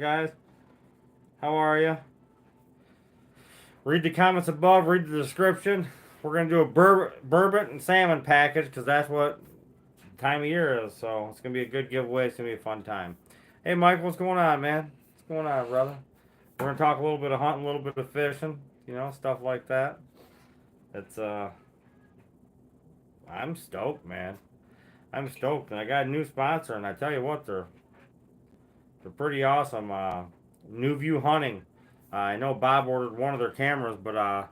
guys? How are you? Read the comments above. Read the description. We're gonna do a bourbon and salmon package because that's what time of year is. So it's gonna be a good giveaway. It's gonna be a fun time. Hey, Mike, what's going on, man? What's going on, brother? We're gonna talk a little bit of hunting, a little bit of fishing, stuff like that. It's I'm stoked, man. I'm stoked, and I got a new sponsor, and I tell you what, they're pretty awesome. New View Hunting. I know Bob ordered one of their cameras, but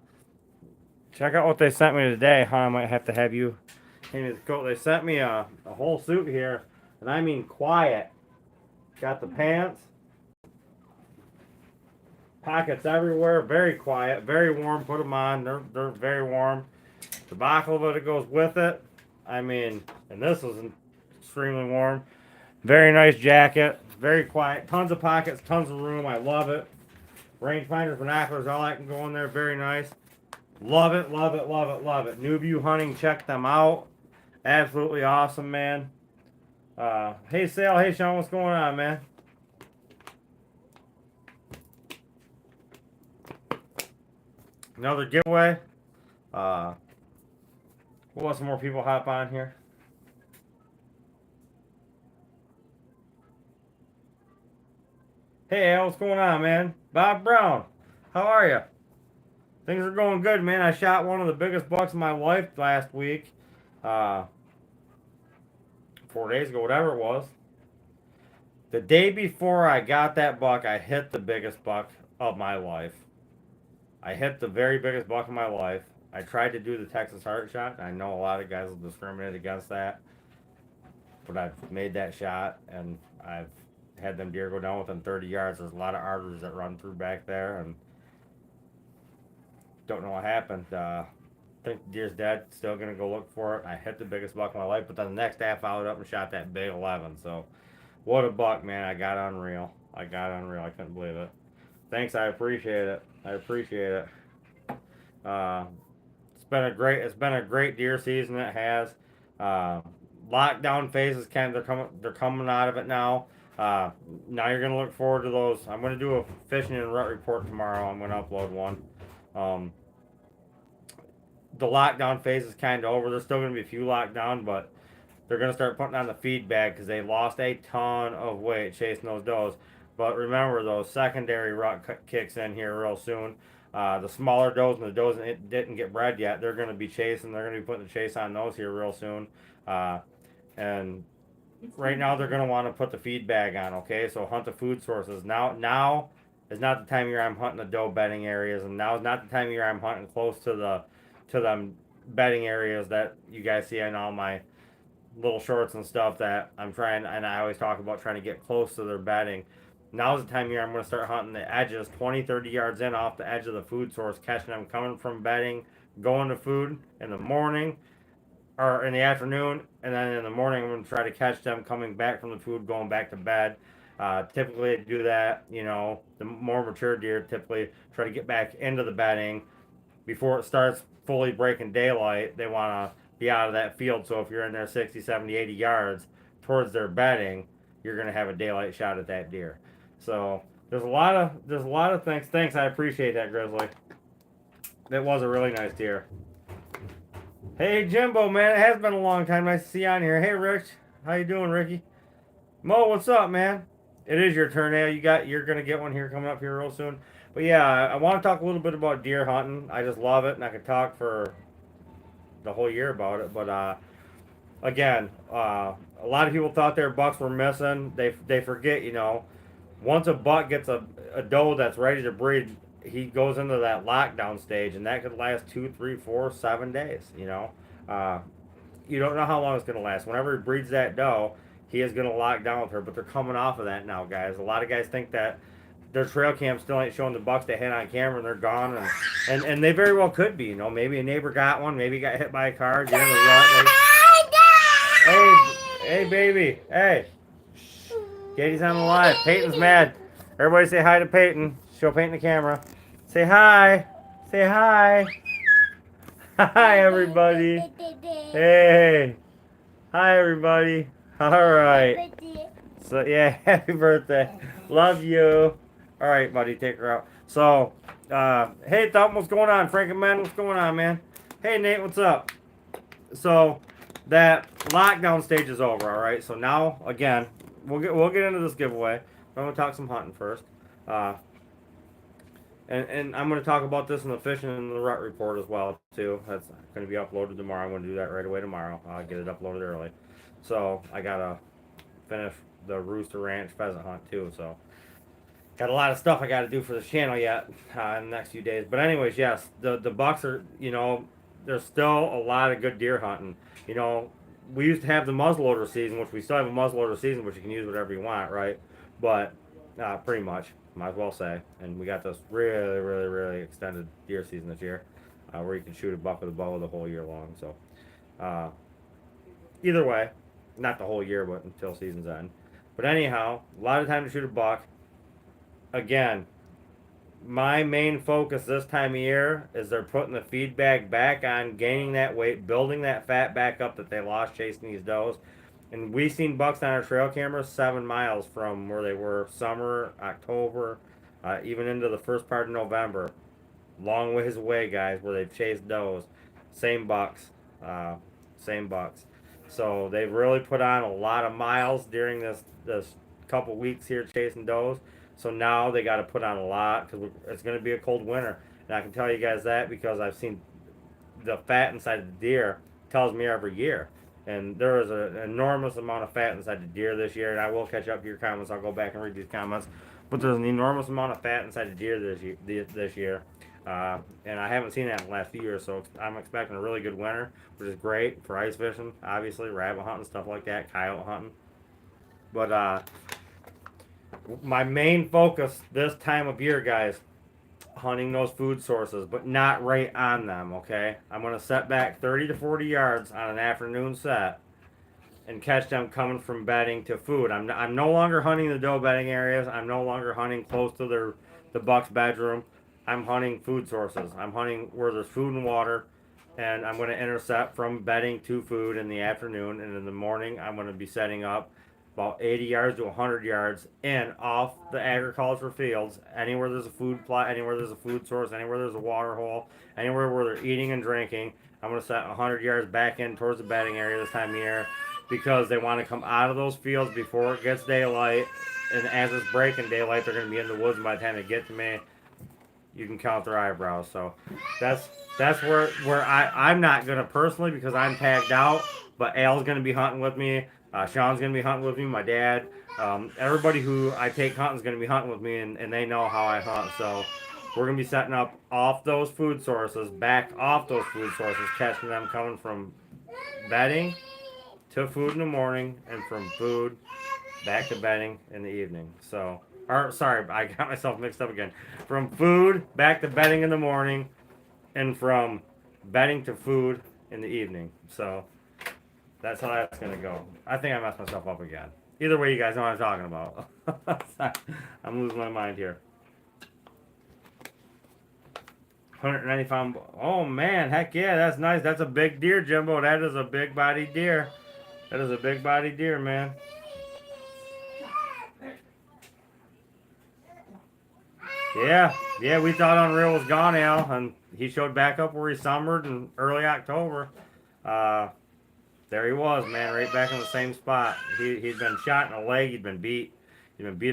check out what they sent me today. Huh? I might have to have you hand me the coat. They sent me a whole suit here, and I mean quiet. Got the pants, pockets everywhere, very quiet, very warm. Put them on. They're very warm. The baklava that goes with it. I mean, and this is extremely warm. Very nice jacket. Very quiet. Tons of pockets. Tons of room. I love it. Rangefinders, binoculars, all that can go in there. Very nice. Love it, love it, love it, love it. New View Hunting, check them out. Absolutely awesome, man. Hey, Sal. Hey, Sean. What's going on, man? Another giveaway. We'll let some more people hop on here. Hey, Al. What's going on, man? Bob Brown. How are you? Things are going good, man. I shot one of the biggest bucks of my life last week. 4 days ago, whatever it was. The day before I got that buck, I hit the biggest buck of my life. I hit the very biggest buck of my life. I tried to do the Texas heart shot. I know a lot of guys will discriminate against that. But I've made that shot, and I've had them deer go down within 30 yards. There's a lot of arteries that run through back there, and don't know what happened. Think the deer's dead. Still gonna go look for it. I hit the biggest buck of my life, but then the next day I followed up and shot that big 11. So, what a buck, man! I got unreal. I couldn't believe it. Thanks, I appreciate it. It's been a great deer season. It has. Lockdown phases they're coming out of it now. Now you're gonna look forward to those. I'm gonna do a fishing and rut report tomorrow. I'm gonna upload one. The lockdown phase is kind of over. There's still going to be a few lockdown, but they're going to start putting on the feed bag because they lost a ton of weight chasing those does. But remember, those secondary rut kicks in here real soon. The smaller does and the does that didn't get bred yet, they're going to be chasing. They're going to be putting the chase on those here real soon. And right now, they're going to want to put the feed bag on. Okay, so hunt the food sources now. Is not the time of year I'm hunting the doe bedding areas, and now is not the time of year I'm hunting close to them bedding areas that you guys see on all my little shorts and stuff that I'm trying, and I always talk about trying to get close to their bedding. Now's the time of year I'm going to start hunting the edges, 20, 30 yards in off the edge of the food source, catching them coming from bedding, going to food in the morning or in the afternoon, and then in the morning I'm going to try to catch them coming back from the food, going back to bed. Typically do that, the more mature deer typically try to get back into the bedding before it starts fully breaking daylight. They want to be out of that field, so if you're in there 60, 70, 80 yards towards their bedding, you're going to have a daylight shot at that deer. So there's a lot of things. Thanks, I appreciate that, Grizzly. That was a really nice deer. Hey, Jimbo, man, it has been a long time. Nice to see you on here. Hey, Rich, how you doing, Ricky? Mo, what's up, man? It is your turn now. You're gonna get one here coming up here real soon. But yeah, I want to talk a little bit about deer hunting. I just love it, and I could talk for the whole year about it. But again, a lot of people thought their bucks were missing. They forget, once a buck gets a doe that's ready to breed, he goes into that lockdown stage, and that could last 2, 3, 4, 7 days. You don't know how long it's gonna last. Whenever he breeds that doe, he is going to lock down with her, but they're coming off of that now, guys. A lot of guys think that their trail cam still ain't showing the bucks they had on camera, and they're gone, and they very well could be. Maybe a neighbor got one, maybe he got hit by a car. Hey, baby, hey. Katie's on the live. Peyton's mad. Everybody say hi to Peyton. Show Peyton the camera. Say hi. Say hi. Hi, everybody. Hey. Hi, everybody. All right. So yeah, happy birthday. Love you. All right, buddy, take her out. So, hey, Thump, what's going on? Frank and Man, what's going on, man? Hey, Nate, what's up? So, that lockdown stage is over. All right. So now, again, we'll get into this giveaway. I'm gonna talk some hunting first. Uh, and I'm gonna talk about this in the fishing and the rut report as well too. That's gonna be uploaded tomorrow. I'm gonna do that right away tomorrow. I'll get it uploaded early. So I gotta finish the Rooster Ranch pheasant hunt too. So got a lot of stuff I got to do for the channel yet in the next few days. But anyways, yes, the bucks are, there's still a lot of good deer hunting. You know, we used to have the muzzleloader season, which we still have a muzzleloader season, which you can use whatever you want, right? But pretty much, might as well say. And we got this really, really, really extended deer season this year, where you can shoot a buck with a bow the whole year long. So uh, either way, not the whole year, but until season's end. But anyhow, a lot of time to shoot a buck. Again, my main focus this time of year is they're putting the feedback back on gaining that weight, building that fat back up that they lost chasing these does. And we seen bucks on our trail cameras 7 miles from where they were summer, October, even into the first part of November. Long ways away, guys, where they've chased does. Same bucks. Uh, same bucks. So they've really put on a lot of miles during this couple weeks here chasing does. So now they got to put on a lot because it's going to be a cold winter. And I can tell you guys that because I've seen the fat inside the deer tells me every year. And there is an enormous amount of fat inside the deer this year. And I will catch up to your comments. I'll go back and read these comments. But there's an enormous amount of fat inside the deer this year. And I haven't seen that in the last few years. So I'm expecting a really good winter, which is great for ice fishing, obviously, rabbit hunting, stuff like that, coyote hunting. But my main focus this time of year, guys, hunting those food sources, but not right on them, okay? I'm going to set back 30 to 40 yards on an afternoon set and catch them coming from bedding to food. I'm no longer hunting the doe bedding areas. I'm no longer hunting close to the buck's bedroom. I'm hunting food sources. I'm hunting where there's food and water, and I'm going to intercept from bedding to food in the afternoon, and in the morning I'm going to be setting up about 80 yards to 100 yards in off the agriculture fields, anywhere there's a food plot, anywhere there's a food source, anywhere there's a water hole, anywhere where they're eating and drinking. I'm going to set 100 yards back in towards the bedding area this time of year because they want to come out of those fields before it gets daylight. And as it's breaking daylight, they're going to be in the woods. And by the time they get to me, you can count their eyebrows. So that's where I'm not going to personally because I'm tagged out. But Al's going to be hunting with me. Sean's going to be hunting with me. My dad. Everybody who I take hunting is going to be hunting with me, and they know how I hunt. So we're going to be setting up off those food sources, back off those food sources, catching them coming from bedding to food in the morning, and from food back to bedding in the evening. So, or sorry, I got myself mixed up again. From food back to bedding in the morning, and from bedding to food in the evening. So that's how that's gonna go. I think I messed myself up again. Either way, you guys know what I'm talking about. I'm losing my mind here. 195. Oh man, heck yeah, that's nice. That's a big deer, Jimbo. That is a big body deer. That is a big body deer, man. Yeah, we thought Unreal was gone, Al, and he showed back up where he summered in early October. Uh, there he was, man, right back in the same spot. He'd been shot in the leg. He'd been beat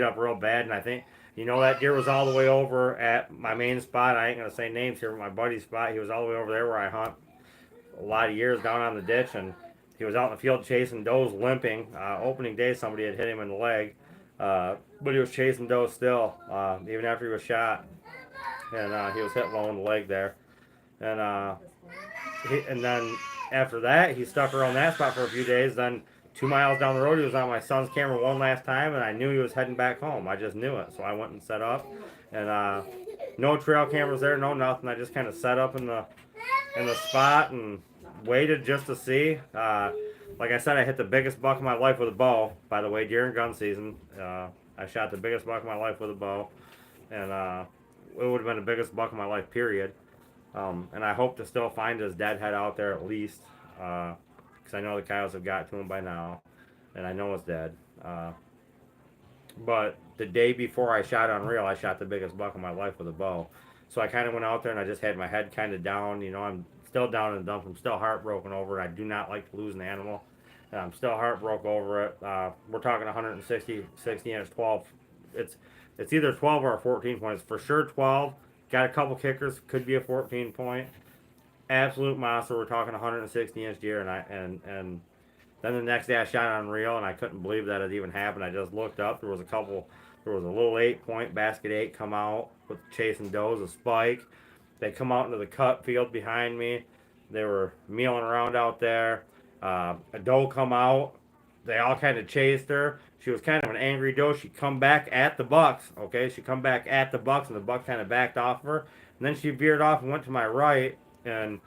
up real bad, and I think that deer was all the way over at my main spot. I ain't gonna say names here, but my buddy's spot. He was all the way over there where I hunt a lot of years down on the ditch, and he was out in the field chasing does, limping. Opening day, somebody had hit him in the leg, but he was chasing does still, even after he was shot, and he was hit low in the leg there, and and then after that, he stuck around that spot for a few days. Then 2 miles down the road, he was on my son's camera one last time, and I knew he was heading back home. I just knew it, so I went and set up, and no trail cameras there, no nothing. I just kind of set up in the spot and waited just to see. Like I said, I hit the biggest buck of my life with a bow. By the way, during gun season, I shot the biggest buck of my life with a bow, and it would have been the biggest buck of my life, period. And I hope to still find his dead head out there at least, because I know the coyotes have got to him by now, and I know it's dead. But the day before I shot Unreal, I shot the biggest buck of my life with a bow. So I kind of went out there and I just had my head kind of down. You know, I'm still down in the dumps. I'm still heartbroken over it. I do not like to lose an animal. I'm still heartbroken over it. We're talking 160, 60-inch 12. It's it's either 12 or a 14 point. It's for sure 12. Got a couple kickers. Could be a 14 point. Absolute monster. We're talking 160-inch deer, and then the next day I shot Unreal and I couldn't believe that it even happened. I just looked up. There was a little 8 point basket 8 come out with chasing does, a spike. They come out into the cut field behind me. They were mealing around out there. A doe come out. They all kind of chased her. She was kind of an angry doe. She come back at the bucks. Okay, she come back at the bucks, and the buck kind of backed off of her. And then she veered off and went to my right. And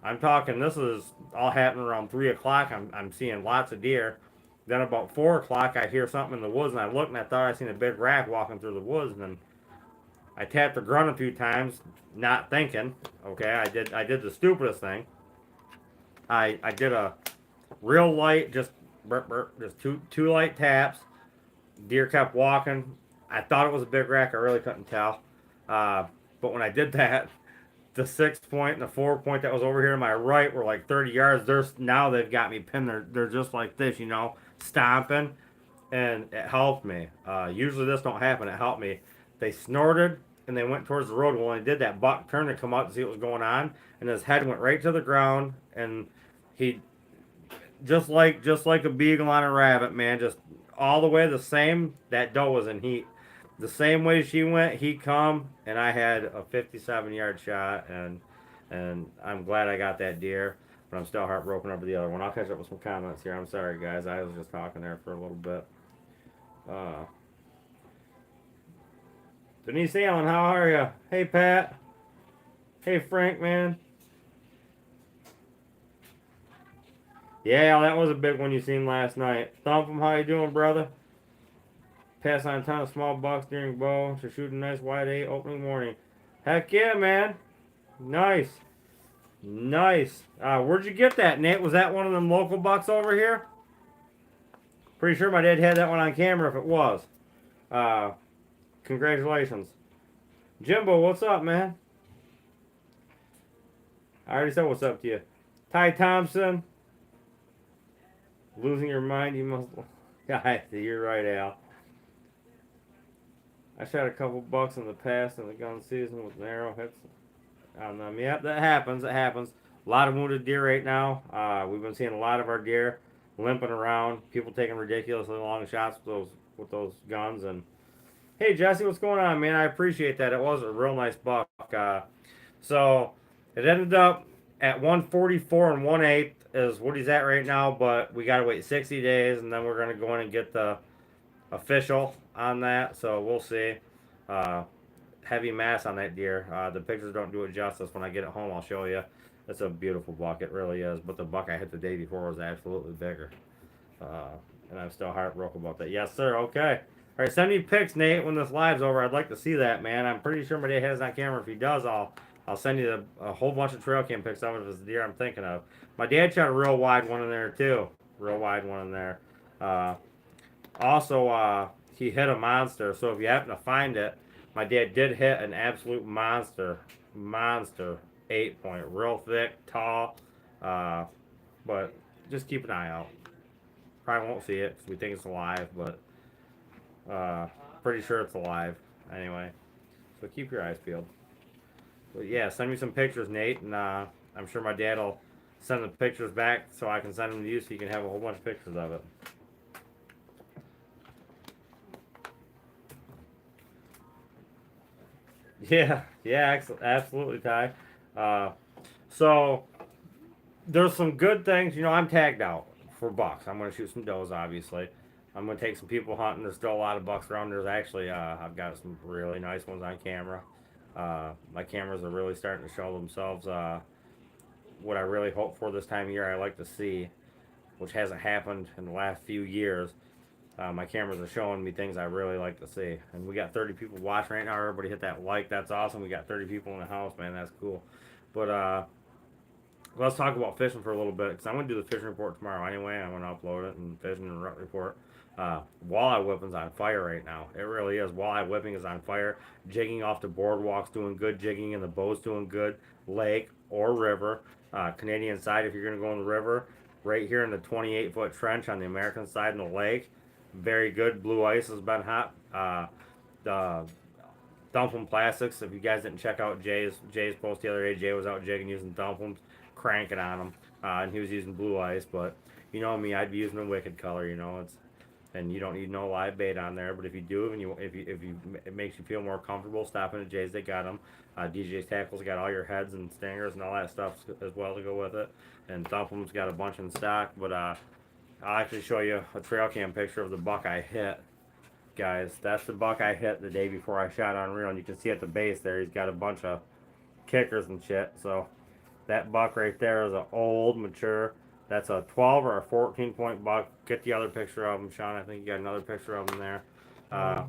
I'm talking. This is all happening around 3 o'clock. I'm seeing lots of deer. Then about 4 o'clock, I hear something in the woods, and I look and I thought I seen a big rack walking through the woods, and then I tapped the grunt a few times, not thinking. Okay, I did the stupidest thing. I did a real light, just burp, burp, just two light taps. Deer kept walking. I thought it was a big rack. I really couldn't tell. But when I did that, the 6 point and the 4 point that was over here to my right were like 30 yards. Now they've got me pinned. They're just like this, stomping, and it helped me. Usually this don't happen. It helped me. They snorted and they went towards the road. Well, when they did that, buck turned to come out to see what was going on, and his head went right to the ground, and he just like a beagle on a rabbit, man, just all the way the same. That doe was in heat. The same way she went, he come, and I had a 57-yard shot, and I'm glad I got that deer, but I'm still heartbroken over the other one. I'll catch up with some comments here. I'm sorry, guys. I was just talking there for a little bit. Uh, Denise Allen, how are you? Hey, Pat. Hey, Frank, man. Yeah, that was a big one you seen last night. Thumpum, how you doing, brother? Pass on a ton of small bucks during bow to shoot a nice wide 8 opening morning. Heck yeah, man. Nice. Nice. Where'd you get that, Nate? Was that one of them local bucks over here? Pretty sure my dad had that one on camera if it was. Uh, Congratulations. Jimbo, what's up, man? I already said what's up to you. Ty Thompson. Losing your mind, you must. Yeah, you're right, Al. I shot a couple bucks in the past in the gun season with narrow hits on them. Yep, that happens. That happens. A lot of wounded deer right now. We've been seeing a lot of our deer limping around. People taking ridiculously long shots with those guns. And hey, Jesse, what's going on, man? I appreciate that. It was a real nice buck. So it ended up at 144 and 1/8 is what he's at right now. But we got to wait 60 days, and then we're gonna go in and get the official on that, so we'll see. Heavy mass on that deer. The pictures don't do it justice. When I get it home, I'll show you. It's a beautiful buck, it really is. But the buck I hit the day before was absolutely bigger, and I'm still heartbroken about that. Yes, sir. Okay. All right, send me pics, Nate, when this live's over. I'd like to see that, man. I'm pretty sure my dad has it on camera. If he does, I'll send you a whole bunch of trail cam pics of it if it's the deer I'm thinking of. My dad shot a real wide one in there too. Real wide one in there. Also, he hit a monster. So if you happen to find it, my dad did hit an absolute monster 8 point, real thick, tall. But just keep an eye out. Probably won't see it because we think it's alive, but pretty sure it's alive. Anyway, so keep your eyes peeled. But yeah, send me some pictures, Nate, and I'm sure my dad will send the pictures back so I can send them to you so you can have a whole bunch of pictures of it. Yeah, absolutely, Ty. Uh, so there's some good things. I'm tagged out for bucks. I'm going to shoot some does, obviously. I'm going to take some people hunting. There's still a lot of bucks around. There's actually, I've got some really nice ones on camera. My cameras are really starting to show themselves. What I really hope for this time of year, I like to see, which hasn't happened in the last few years. My cameras are showing me things I really like to see. And we got 30 people watching right now. Everybody hit that like. That's awesome. We got 30 people in the house, man. That's cool. But let's talk about fishing for a little bit because I'm going to do the fishing report tomorrow anyway. I'm going to upload it and fishing and rut report. Walleye whipping's on fire right now. It really is. Walleye whipping is on fire. Jigging off the boardwalk's doing good. Jigging in the boat's doing good. Lake or river. Canadian side, if you're going to go in the river, right here in the 28-foot trench on the American side in the lake, very good. Blue ice has been hot. The Dumpling Plastics. If you guys didn't check out Jay's post the other day, Jay was out jigging using dumplings, cranking on them, and he was using blue ice. But you know me, I'd be using a wicked color. You know, it's and you don't need no live bait on there. But if you do, and if you it makes you feel more comfortable stopping at Jay's, they got them. DJ's Tackles got all your heads and stingers and all that stuff as well to go with it. And Dumpling's got a bunch in stock. But I'll actually show you a trail cam picture of the buck I hit, guys. That's the buck I hit the day before I shot on reel, and you can see at the base there, he's got a bunch of kickers and shit. So that buck right there is an old, mature. That's a 12 or a 14 point buck. Get the other picture of him, Sean. I think you got another picture of him there. Uh,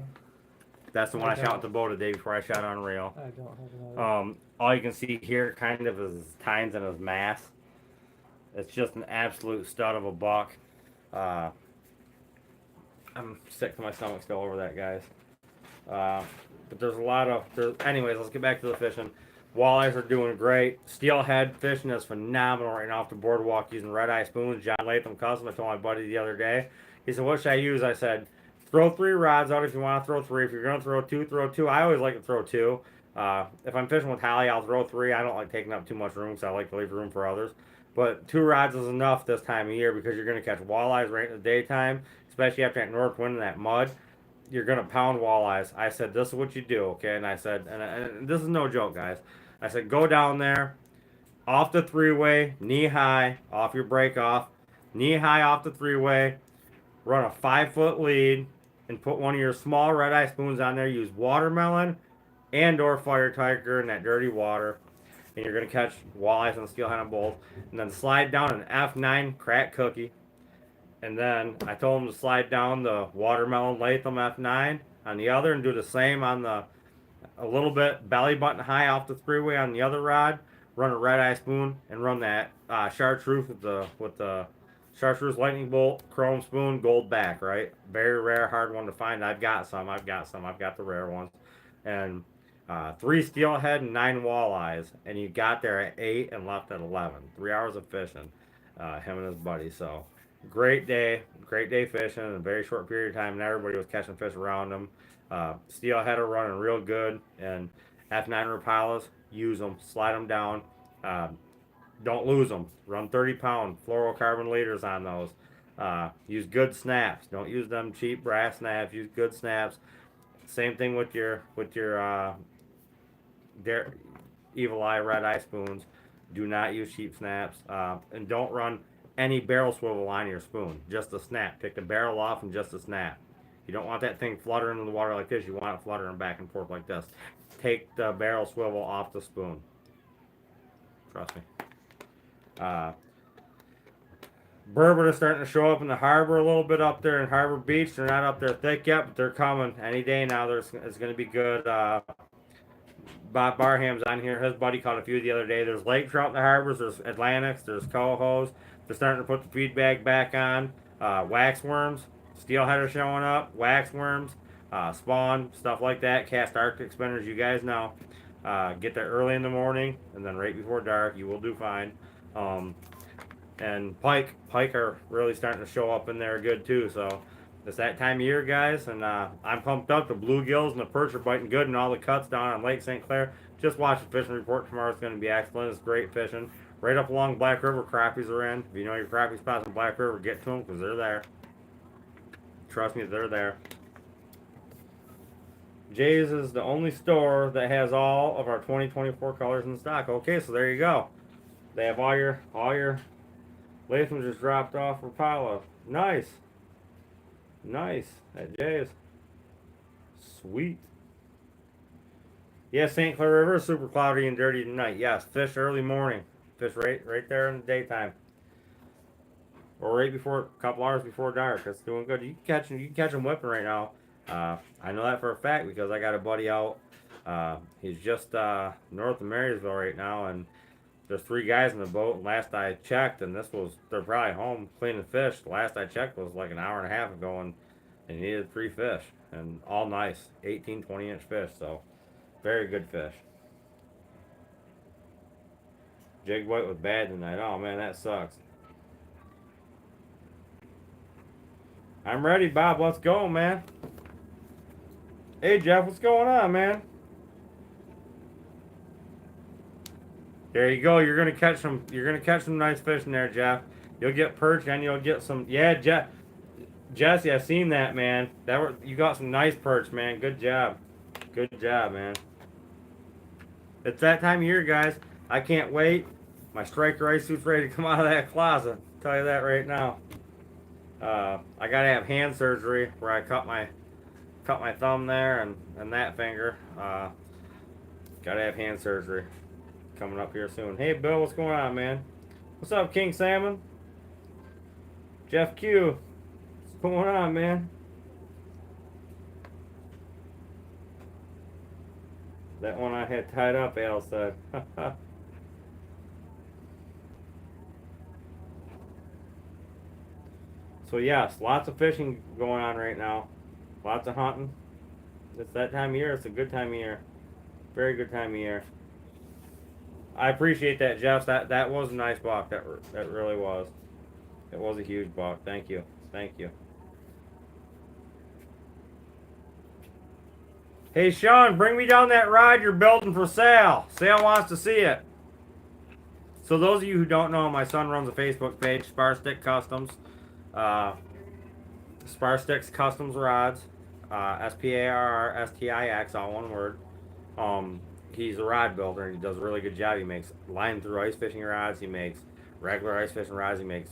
that's the one I shot with the bow the day before I shot on reel. I don't have another. All you can see here kind of is his tines and his mass. It's just an absolute stud of a buck. Uh, I'm sick to my stomach still over that, guys. But there's a lot of. Anyways, let's get back to the fishing. Walleyes are doing great. Steelhead fishing is phenomenal right now off the boardwalk using red eye spoons. John Latham Custom. I told my buddy the other day. He said, "What should I use?" I said, "Throw 3 rods out if you want to throw 3. If you're going to throw 2, throw 2. I always like to throw 2. If I'm fishing with Holly, I'll throw 3. I don't like taking up too much room, so I like to leave room for others. But 2 rods is enough this time of year because you're going to catch walleyes right in the daytime, especially after that north wind and that mud. You're going to pound walleyes. I said, this is what you do, okay? And I said, and this is no joke, guys. I said, go down there, off the 3-way, knee high, off your break off, knee high off the 3-way, run a 5-foot lead, and put one of your small red eye spoons on there. Use watermelon and or fire tiger in that dirty water. And you're going to catch walleyes and steelhead on both. And then slide down an F9 crack cookie. And then I told him to slide down the watermelon Latham F9 on the other and do the same on the a little bit belly button high off the 3-way on the other rod. Run a red eye spoon and run that chartreuse with the chartreuse lightning bolt chrome spoon gold back. Right, very rare, hard one to find. I've got some. I've got the rare ones, and 3 steelhead and 9 walleyes, and you got there at 8 and left at 11. 3 hours of fishing, him and his buddy. So great day fishing in a very short period of time, and everybody was catching fish around them. Steelhead are running real good, and F9 Rapalas, use them, slide them down. Uh, don't lose them. Run 30-pound fluorocarbon leaders on those. Use good snaps. Don't use them cheap brass snaps. Use good snaps. Same thing with your evil eye red eye spoons. Do not use cheap snaps, and don't run any barrel swivel on your spoon. Just a snap. Take the barrel off and just a snap. You don't want that thing fluttering in the water like this. You want it fluttering back and forth like this. Take the barrel swivel off the spoon. Trust me. Burbot is starting to show up in the harbor a little bit up there in Harbor Beach. They're not up there thick yet, but they're coming any day now. It's going to be good. Bob Barham's on here. His buddy caught a few the other day. There's lake trout in the harbors. There's Atlantics. There's cohos. They're starting to put the feed bag back on. Wax worms. Steelhead are showing up. Wax worms. Spawn. Stuff like that. Cast Arctic spinners. You guys know. Get there early in the morning and then right before dark. You will do fine. And pike are really starting to show up in there good too. So it's that time of year, guys, and I'm pumped up. The bluegills and the perch are biting good, and all the cuts down on Lake St. Clair. Just watch the fishing report tomorrow. It's going to be excellent. It's great fishing. Right up along Black River, crappies are in. If you know your crappie spots in Black River, get to them because they're there. Trust me, they're there. Jay's is the only store that has all of our 2024 colors in stock. Okay, so there you go. They have all your Latham just dropped off for Paolo. Nice. At Jay's. Sweet. Yes, St. Clair River is super cloudy and dirty tonight. Yes, fish early morning. Fish right there in the daytime. Or right before, a couple hours before dark. That's doing good. You can catch them whipping right now. I know that for a fact because I got a buddy out. He's just north of Marysville right now, and there's 3 guys in the boat. And last I checked, and they're probably home cleaning fish. The last I checked was like an hour and a half ago, and And he needed 3 fish, and all nice, 18, 20-inch fish. So very good fish. Jig white was bad tonight. Oh man, that sucks. I'm ready, Bob. Let's go, man. Hey Jeff, what's going on, man? There you go. You're gonna catch some. You're gonna catch some nice fish in there, Jeff. You'll get perch and you'll get some. Yeah, Jeff. Jesse, I seen that, man. You got some nice perch, man. Good job. Good job, man. It's that time of year, guys. I can't wait. My striker ice suit's ready to come out of that closet. I'll tell you that right now. I gotta have hand surgery where I cut my thumb there and that finger. Gotta have hand surgery coming up here soon. Hey Bill, what's going on, man? What's up, King Salmon? Jeff Q, what's going on, man? That one I had tied up, Al said. So yes, lots of fishing going on right now. Lots of hunting. It's that time of year. It's a good time of year. Very good time of year. I appreciate that, Jeff. That was a nice buck. That really was. It was a huge buck. Thank you. Thank you. Hey Sean, bring me down that rod you're building for Sal. Sal wants to see it. So those of you who don't know, my son runs a Facebook page, Sparr Stick Customs. Uh, Sparr Sticks Customs Rods. SPARRSTIX, all one word. He's a rod builder and he does a really good job. He makes line through ice fishing rods. He makes regular ice fishing rods. He makes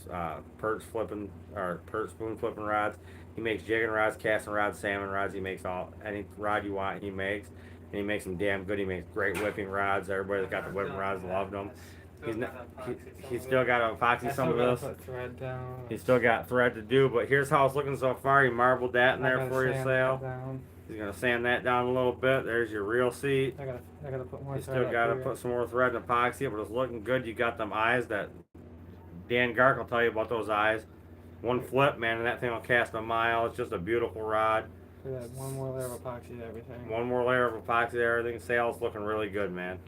perch spoon flipping rods. He makes jigging rods, casting rods, salmon rods. He makes any rod you want. He makes, and he makes them damn good. He makes great whipping rods. Everybody that got the whipping rods loved them. He's still got to epoxy some of this. He's still got thread to do, but here's how it's looking so far. He marbled that in there for you, Sal. He's gonna sand that down a little bit. There's your reel seat. I gotta put more. You still gotta put some more thread and epoxy it, but it's looking good. You got them eyes that Dan Gark will tell you about those eyes. One flip, man, and that thing will cast a mile. It's just a beautiful rod. One more layer of epoxy to everything. One more layer of epoxy to everything. Sail's looking really good, man.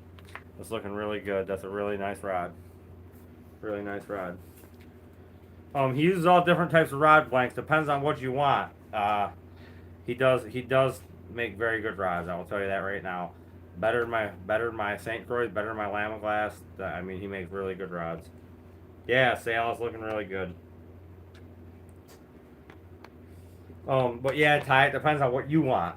It's looking really good. That's a really nice rod. Really nice rod. He uses all different types of rod blanks. Depends on what you want. He does make very good rods. I will tell you that right now. Better than my St. Croix, better than my Lama Glass. I mean, he makes really good rods. Yeah, Sale is looking really good. But yeah, Ty, it depends on what you want.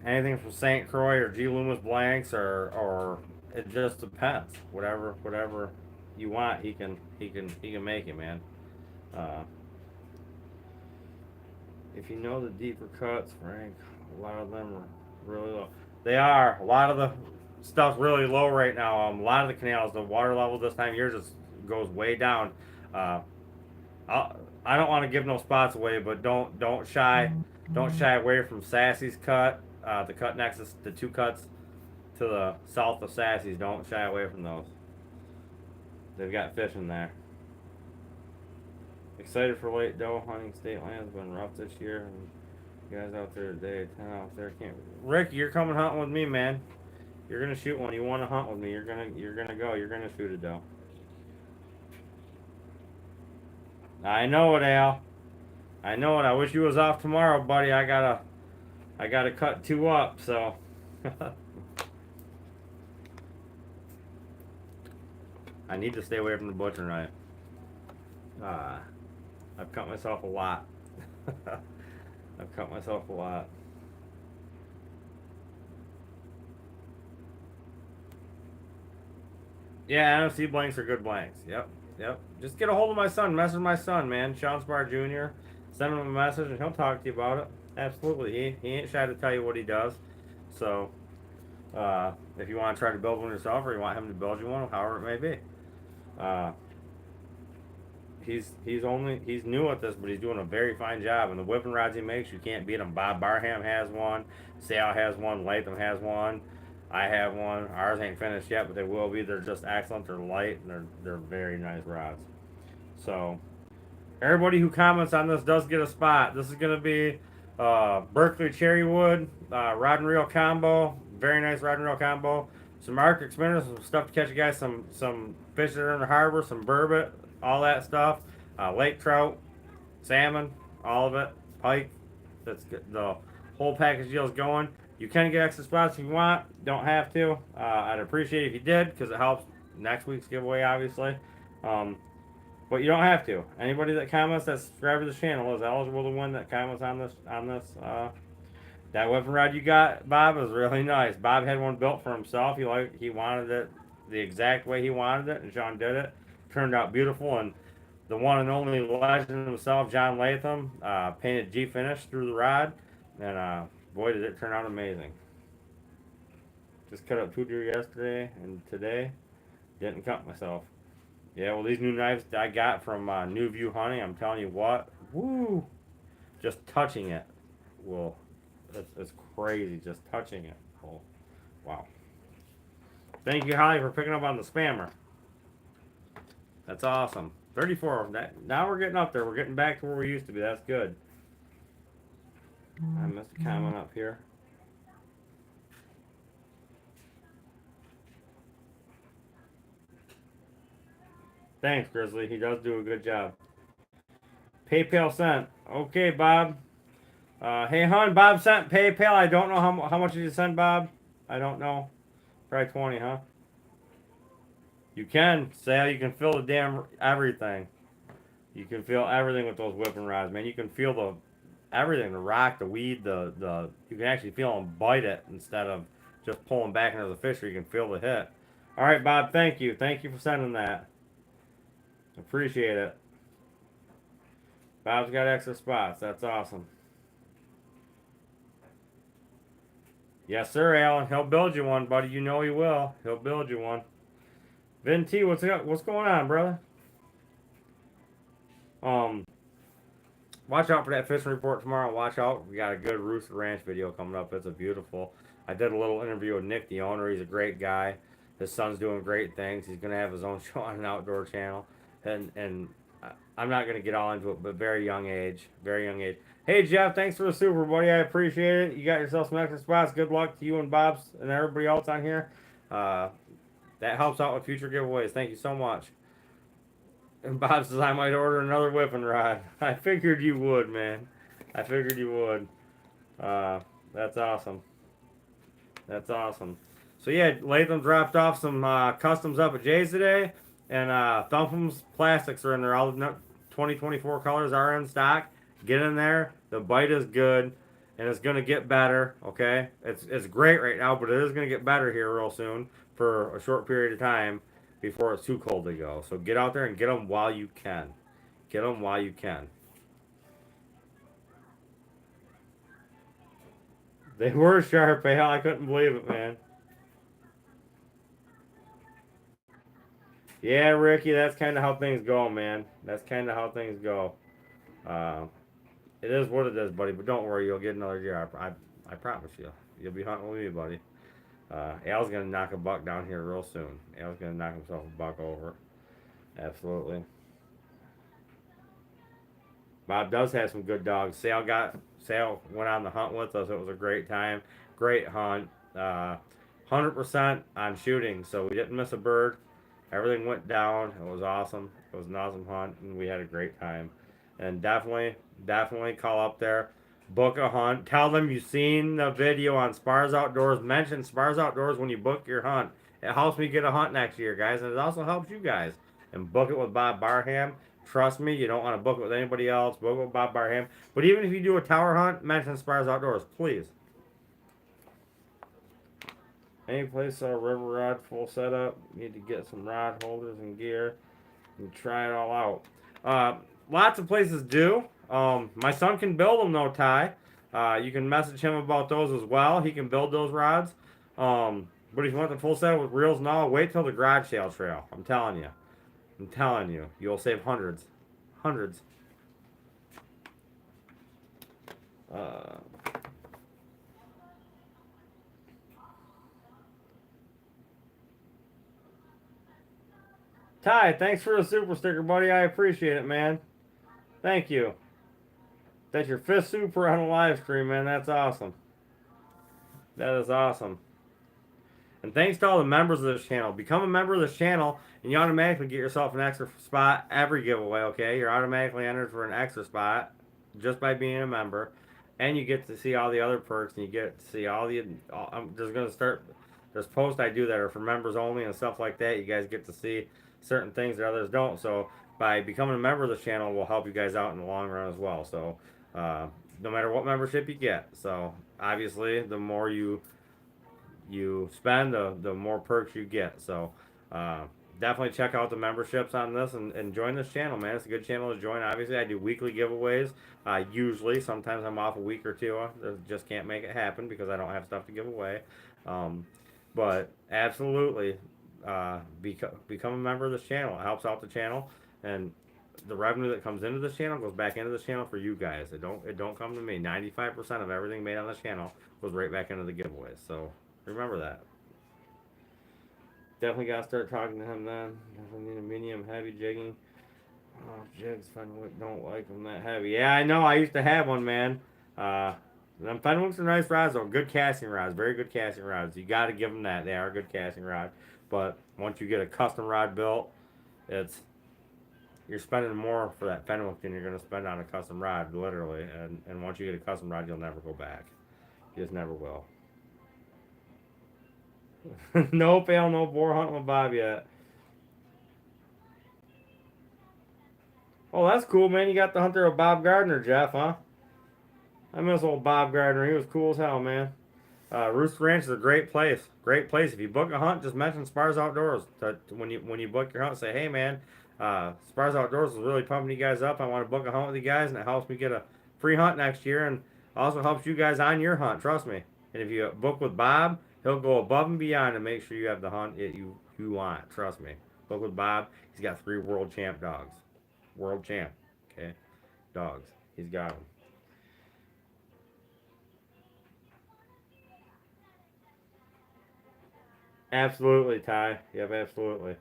Anything from St. Croix or G Loomis blanks or it just depends. Whatever you want, he can make it, man. If you know the deeper cuts, Frank, a lot of them are really low. They are. A lot of the stuff's really low right now. A lot of the canals, the water level this time of year just goes way down. I don't want to give no spots away, but don't shy away from Sassy's cut. The cut next to the two cuts to the south of Sassy's. Don't shy away from those. They've got fish in there. Excited for late doe hunting. State land's been rough this year. And you guys out there today, 10 out there can't. Rick, you're coming hunting with me, man. You're gonna shoot one. You want to hunt with me? You're gonna go. You're gonna shoot a doe. I know it, Al. I know it. I wish you was off tomorrow, buddy. I gotta cut 2 up. So. I need to stay away from the butcher knife. I've cut myself a lot. I've cut myself a lot. Yeah, NFC blanks are good blanks. Yep. Just get a hold of my son. Message my son, man. Sean Sparr Jr. Send him a message and he'll talk to you about it. Absolutely. He ain't shy to tell you what he does. So, if you want to try to build one yourself or you want him to build you one, however it may be. He's new at this, but he's doing a very fine job. And the whipping rods he makes, you can't beat them. Bob Barham has one, Sal has one, Latham has one, I have one. Ours ain't finished yet, but they will be. They're just excellent. They're light and they're very nice rods. So Everybody who comments on this does get a spot. This is going to be Berkeley Cherrywood rod and reel combo. Very nice rod and reel combo. Some Arctic spinners, some stuff to catch you guys. Some fish that are in the harbor, some burbot, all that stuff. Lake trout, salmon, all of it. Pike. That's good. The whole package deal is going. You can get extra spots if you want. Don't have to. I'd appreciate it if you did because it helps next week's giveaway, obviously. Um, but you don't have to. Anybody that comments that's subscribed to the channel is eligible to win that comments on this. That weapon rod you got, Bob, is really nice. Bob had one built for himself. He wanted it the exact way he wanted it, and Sean did it. Turned out beautiful, and the one and only legend himself, John Latham, painted G finish through the rod, and boy did it turn out amazing. Just cut up 2 deer yesterday and today. Didn't cut myself. Yeah, well, these new knives I got from New View Hunting, I'm telling you what, woo, just touching it will, it's crazy, just touching it. Oh, wow. Thank you, Holly, for picking up on the spammer. That's awesome. 34. Now we're getting up there. We're getting back to where we used to be. That's good. I missed a comment up here. Thanks, Grizzly. He does do a good job. PayPal sent. Okay, Bob. Hey, hon, Bob sent PayPal. I don't know how much did you send, Bob? I don't know. Probably 20, huh? You can. Sal, you can feel the damn everything. You can feel everything with those whipping rods, man. You can feel the everything, the rock, the weed, the you can actually feel them bite it instead of just pulling back into the fisher. You can feel the hit. All right, Bob, thank you. Thank you for sending that. Appreciate it. Bob's got extra spots. That's awesome. Yes, sir, Alan. He'll build you one, buddy. You know he will. He'll build you one. Vin T, what's going on, brother? Watch out for that fishing report tomorrow. Watch out. We got a good Rooster Ranch video coming up. It's a beautiful. I did a little interview with Nick, the owner. He's a great guy. His son's doing great things. He's going to have his own show on an outdoor channel. And I'm not going to get all into it, but very young age. Very young age. Hey, Jeff, thanks for the super, buddy. I appreciate it. You got yourself some extra spots. Good luck to you and Bob's and everybody else on here. That helps out with future giveaways. Thank you so much. And Bob says I might order another whipping rod. I figured you would, man. I figured you would. That's awesome. That's awesome. So yeah, Latham dropped off some customs up at Jay's today, and Thumpham's plastics are in there. All the 2024 colors are in stock. Get in there. The bite is good, and it's gonna get better. Okay, it's great right now, but it is gonna get better here real soon for a short period of time before it's too cold to go. So get out there and get them while you can. Get them while you can. They were sharp, eh? I couldn't believe it, man. Yeah, Ricky, that's kind of how things go, man. That's kind of how things go. Uh, it is what it is, buddy. But don't worry, you'll get another year. I promise you. You'll be hunting with me, buddy. Al's gonna knock a buck down here real soon. Al's gonna knock himself a buck over. Absolutely. Bob does have some good dogs. Sal went on the hunt with us. It was a great time. Great hunt. 100% on shooting, so we didn't miss a bird. Everything went down. It was awesome. It was an awesome hunt, and we had a great time. And definitely call up there, book a hunt. Tell them you've seen the video on Sparr's Outdoors. Mention Sparr's Outdoors when you book your hunt. It helps me get a hunt next year, guys, and it also helps you guys. And book it with Bob Barham. Trust me, you don't want to book it with anybody else. Book it with Bob Barham. But even if you do a tower hunt, mention Sparr's Outdoors, please. Any place a river rod full setup. Need to get some rod holders and gear and try it all out. Lots of places do. My son can build them though, Ty. You can message him about those as well. He can build those rods. But if you want the full set with reels and all, wait till the garage sale trail. I'm telling you. I'm telling you. You'll save hundreds. Hundreds. Ty, thanks for the super sticker, buddy. I appreciate it, man. Thank you. That's your fifth super on a live stream, man. That's awesome. That is awesome. And thanks to all the members of this channel. Become a member of this channel, and you automatically get yourself an extra spot every giveaway, okay? You're automatically entered for an extra spot just by being a member. And you get to see all the other perks, and you get to see all the. There's going to start. There's posts I do that are for members only and stuff like that. You guys get to see certain things that others don't. So by becoming a member of this channel, will help you guys out in the long run as well. So no matter what membership you get. So obviously, the more you spend, the more perks you get. So definitely check out the memberships on this and join this channel, man. It's a good channel to join. Obviously, I do weekly giveaways. Usually, sometimes I'm off a week or two. I just can't make it happen because I don't have stuff to give away. But absolutely, become a member of this channel. It helps out the channel, and the revenue that comes into this channel goes back into this channel for you guys. It don't come to me. 95% of everything made on this channel goes right back into the giveaways. So remember that. Definitely gotta start talking to him then. Definitely need a medium heavy jigging. Oh, jigs Fenwick don't like them that heavy. Yeah, I know. I used to have one, man. Uh, them Fenwicks are nice rods, though. Good casting rods. Very good casting rods. You gotta give them that. They are a good casting rod. But once you get a custom rod built, it's you're spending more for that Fenwick than you're gonna spend on a custom rod, literally. And once you get a custom rod, you'll never go back. You just never will. No fail, no boar hunting with Bob yet. Oh, that's cool, man. You got the hunter of Bob Gardner, Jeff, huh? I miss old Bob Gardner. He was cool as hell, man. Roost Ranch is a great place. Great place. If you book a hunt, just mention Sparr's Outdoors. When you book your hunt, say, hey, man, Sparr's Outdoors is really pumping you guys up. I want to book a hunt with you guys, and it helps me get a free hunt next year, and also helps you guys on your hunt. Trust me. And if you book with Bob, he'll go above and beyond to make sure you have the hunt you want. Trust me. Book with Bob. He's got 3 world champ dogs. World champ. Okay, dogs. He's got them. Absolutely, Ty. Yep, absolutely.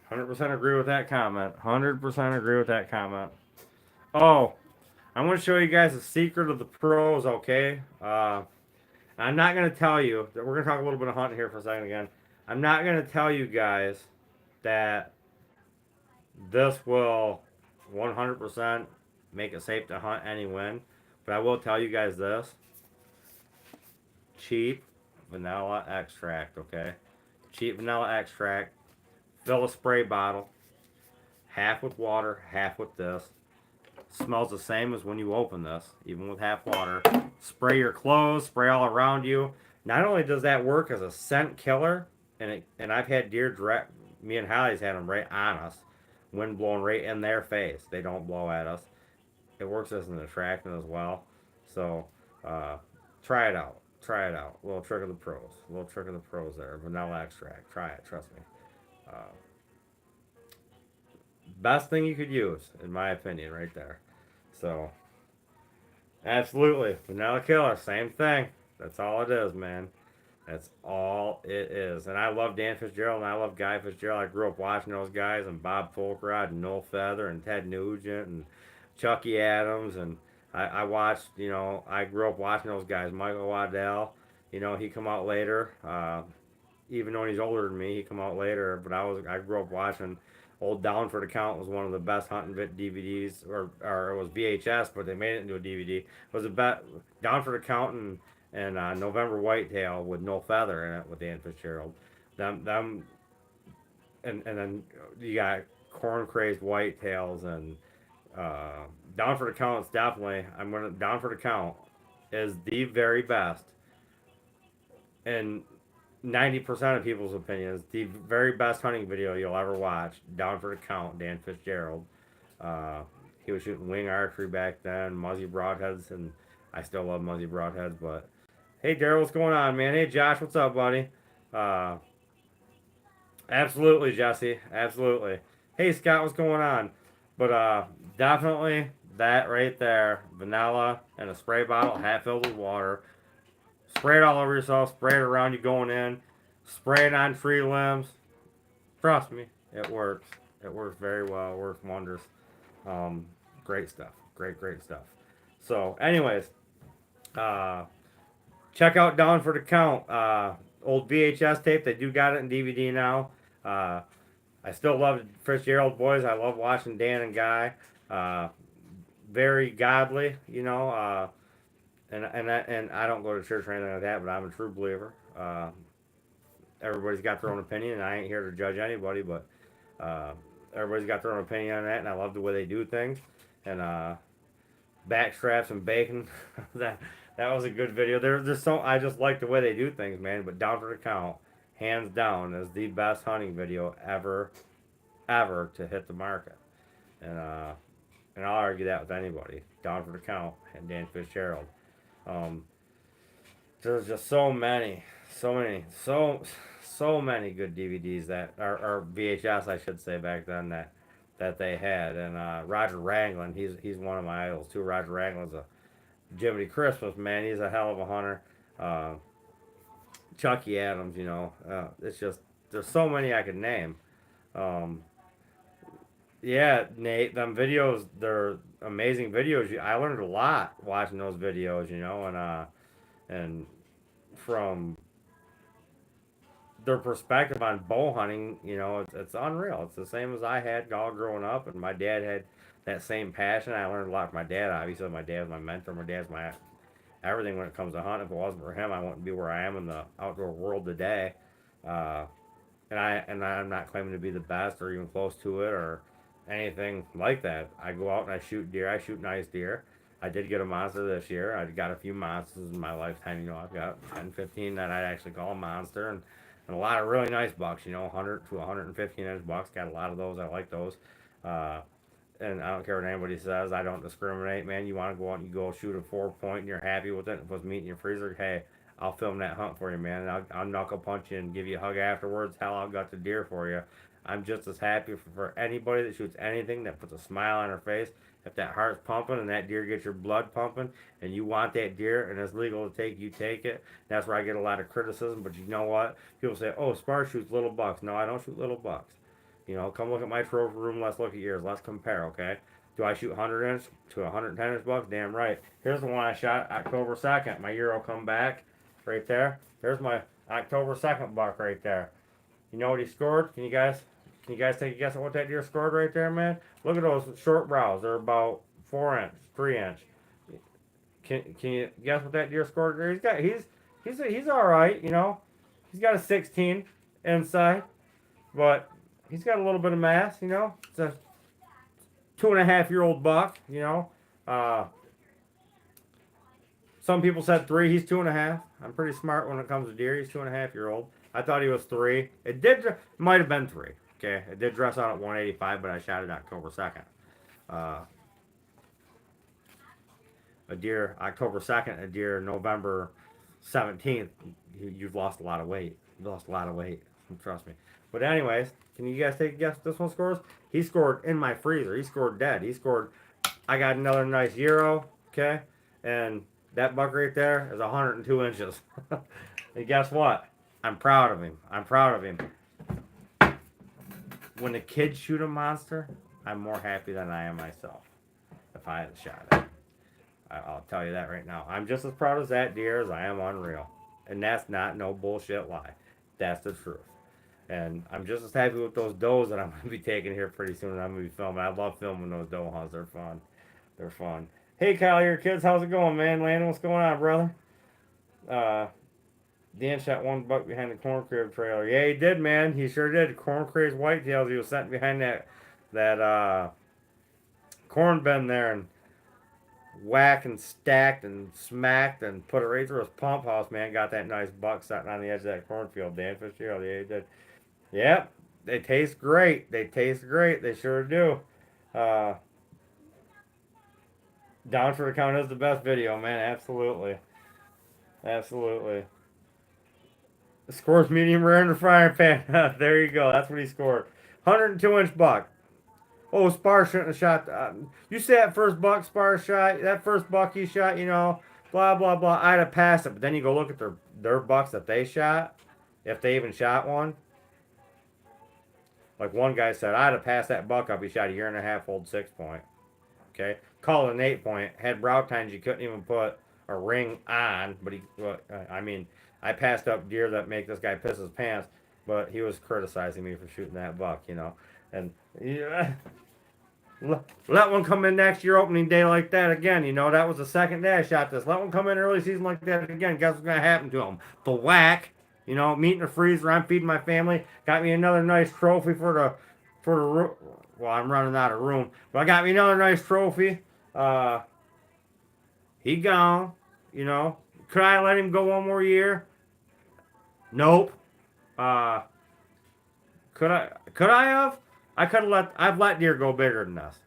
100% agree with that comment. 100% agree with that comment. Oh, I'm going to show you guys the secret of the pros, okay? I'm not going to tell you. We're going to talk a little bit of hunting here for a second again. I'm not going to tell you guys that this will 100% make it safe to hunt any wind. But I will tell you guys this. Cheap vanilla extract, okay? Cheap vanilla extract. Fill a spray bottle. Half with water, half with this. Smells the same as when you open this, even with half water. Spray your clothes, spray all around you. Not only does that work as a scent killer, and I've had deer direct. Me and Hallie's had them right on us, wind blowing right in their face. They don't blow at us. It works as an attractant as well. So try it out. Try it out. Little trick of the pros. Little trick of the pros there. Vanilla extract. Try it. Trust me. Uh, Best thing you could use, in my opinion, right there. So absolutely, vanilla killer, same thing. That's all it is, man. That's all it is. And I love Dan Fitzgerald and I love Guy Fitzgerald. I grew up watching those guys and Bob Folkrod and Noel Feather and Ted Nugent and Chucky Adams and I watched, I grew up watching those guys. Michael Waddell, he come out later. Even though he's older than me, he come out later. But I grew up watching old Down for the Count was one of the best hunting DVDs, or it was VHS, but they made it into a DVD. It was a bet Down for the Count and November Whitetail with no feather in it with Dan Fitzgerald. Them and then you got corn crazed whitetails and Down for the Count is definitely Down for the Count is the very best and 90% of people's opinions, the very best hunting video you'll ever watch. Down for the Count, Dan Fitzgerald. He was shooting wing archery back then, Muzzy broadheads, and I still love Muzzy broadheads. But hey, Daryl, what's going on, man? Hey, Josh, what's up, buddy? Uh, Absolutely, Jesse. Absolutely. Hey, Scott, what's going on? But definitely that right there, vanilla and a spray bottle, half filled with water. Spray it all over yourself. Spray it around you going in. Spray it on tree limbs. Trust me, it works. It works very well. It works wonders. Um, great stuff. Great stuff. So, anyways, uh, check out Down for the Count. Old VHS tape. They do got it in DVD now. Uh, I still love Fitzgerald boys. I love watching Dan and Guy. Uh, very godly, you know. And I don't go to church or anything like that, but I'm a true believer. Everybody's got their own opinion, and I ain't here to judge anybody, but uh, everybody's got their own opinion on that, and I love the way they do things. And backstraps and bacon, that that was a good video. There's so I just like the way they do things, man. But Down for the Count, hands down, is the best hunting video ever to hit the market. And and I'll argue that with anybody. Down for the Count and Dan Fitzgerald. Um, there's just so many good DVDs that or VHS I should say back then that they had. And Roger Raglan, he's one of my idols too. Roger Raglan's a Jiminy Christmas man. He's a hell of a hunter. Uh, Chucky Adams, you know, it's just there's so many I could name. Um, yeah, Nate, them videos, they're amazing videos. I learned a lot watching those videos, you know, and from their perspective on bow hunting, you know, it's unreal. It's the same as I had all growing up, and my dad had that same passion. I learned a lot from my dad. Obviously, my dad was my mentor. My dad's my everything when it comes to hunting. If it wasn't for him, I wouldn't be where I am in the outdoor world today. Uh, I'm not claiming to be the best or even close to it or anything like that. I go out and I shoot deer. I shoot nice deer. I did get a monster this year. I got a few monsters in my lifetime. You know, I've got 10, 15 that I'd actually call a monster, and a lot of really nice bucks. You know, 100 to 115 inch bucks. Got a lot of those. I like those. Uh, and I don't care what anybody says. I don't discriminate, man. You want to go out and you go shoot a 4 point and you're happy with it. If it's meat in your freezer, hey, I'll film that hunt for you, man. And I'll knuckle punch you and give you a hug afterwards. Hell, I've got the deer for you. I'm just as happy for anybody that shoots anything that puts a smile on her face. If that heart's pumping and that deer gets your blood pumping and you want that deer and it's legal to take, you take it. That's where I get a lot of criticism. But you know what? People say, oh, Sparr shoots little bucks. No, I don't shoot little bucks. You know, come look at my trophy room. Let's look at yours. Let's compare, okay? Do I shoot 100 inch to 110 inch bucks? Damn right. Here's the one I shot October 2nd. My Euro come back right there. There's my October 2nd buck right there. You know what he scored? Can you guys take a guess at what that deer scored right there, man? Look at those short brows. They're about 4 inch, 3 inch. Can you guess what that deer scored there? He's all right, you know. He's got a 16 inside, but he's got a little bit of mass, you know. It's a 2.5 year old buck, you know. Uh, some people said 3. He's 2.5. I'm pretty smart when it comes to deer. He's 2.5 year old. I thought he was 3. It might have been 3. Okay, it did dress out at 185, but I shot it October 2nd. Uh, a deer October 2nd, a deer November 17th. You've lost a lot of weight. You lost a lot of weight. Trust me. But anyways, can you guys take a guess what this one scores? He scored in my freezer. He scored dead. He scored. I got another nice Euro. Okay, and that buck right there is 102 inches. And guess what? I'm proud of him. I'm proud of him. When the kids shoot a monster, I'm more happy than I am myself. If I had shot it, I'll tell you that right now. I'm just as proud of that deer as I am unreal, and that's not no bullshit lie. That's the truth. And I'm just as happy with those does that I'm gonna be taking here pretty soon. And I'm gonna be filming. I love filming those doe hunts. They're fun. They're fun. Hey, Kyle, your kids, how's it going, man? Landon, what's going on, brother? Dan shot one buck behind the corn crib trailer. Yeah, he did, man. He sure did. Corn cribs, whitetails. He was sitting behind that corn bin there and whacked and stacked and smacked and put it right through his pump house, man. Got that nice buck sitting on the edge of that cornfield. Dan Fitzgerald. Yeah, he did. Yep, they taste great. They taste great. They sure do. Uh, Down for the Count is the best video, man. Absolutely. Absolutely. Scores medium rare in the frying pan. There you go. That's what he scored. 102-inch buck. Oh, Sparr shouldn't have shot. You see that first buck Sparr shot? That first buck he shot, you know, blah, blah, blah. I'd have passed it. But then you go look at their bucks that they shot, if they even shot one. Like one guy said, I'd have passed that buck up. He shot a year and a half old 6 point. Okay, called it an 8 point. Had brow tines you couldn't even put a ring on. But he, well, I mean, I passed up deer that make this guy piss his pants. But he was criticizing me for shooting that buck, you know. And yeah, let one come in next year opening day like that again. You know, that was the second day I shot this. Let one come in early season like that again. Guess what's gonna happen to him? The whack. You know, meat in the freezer. I'm feeding my family. Got me another nice trophy for the well, I'm running out of room, but I got me another nice trophy. Uh, he gone. You know, could I let him go one more year? Nope. Uh, could I? Could I have? I could have let. I've let deer go bigger than this.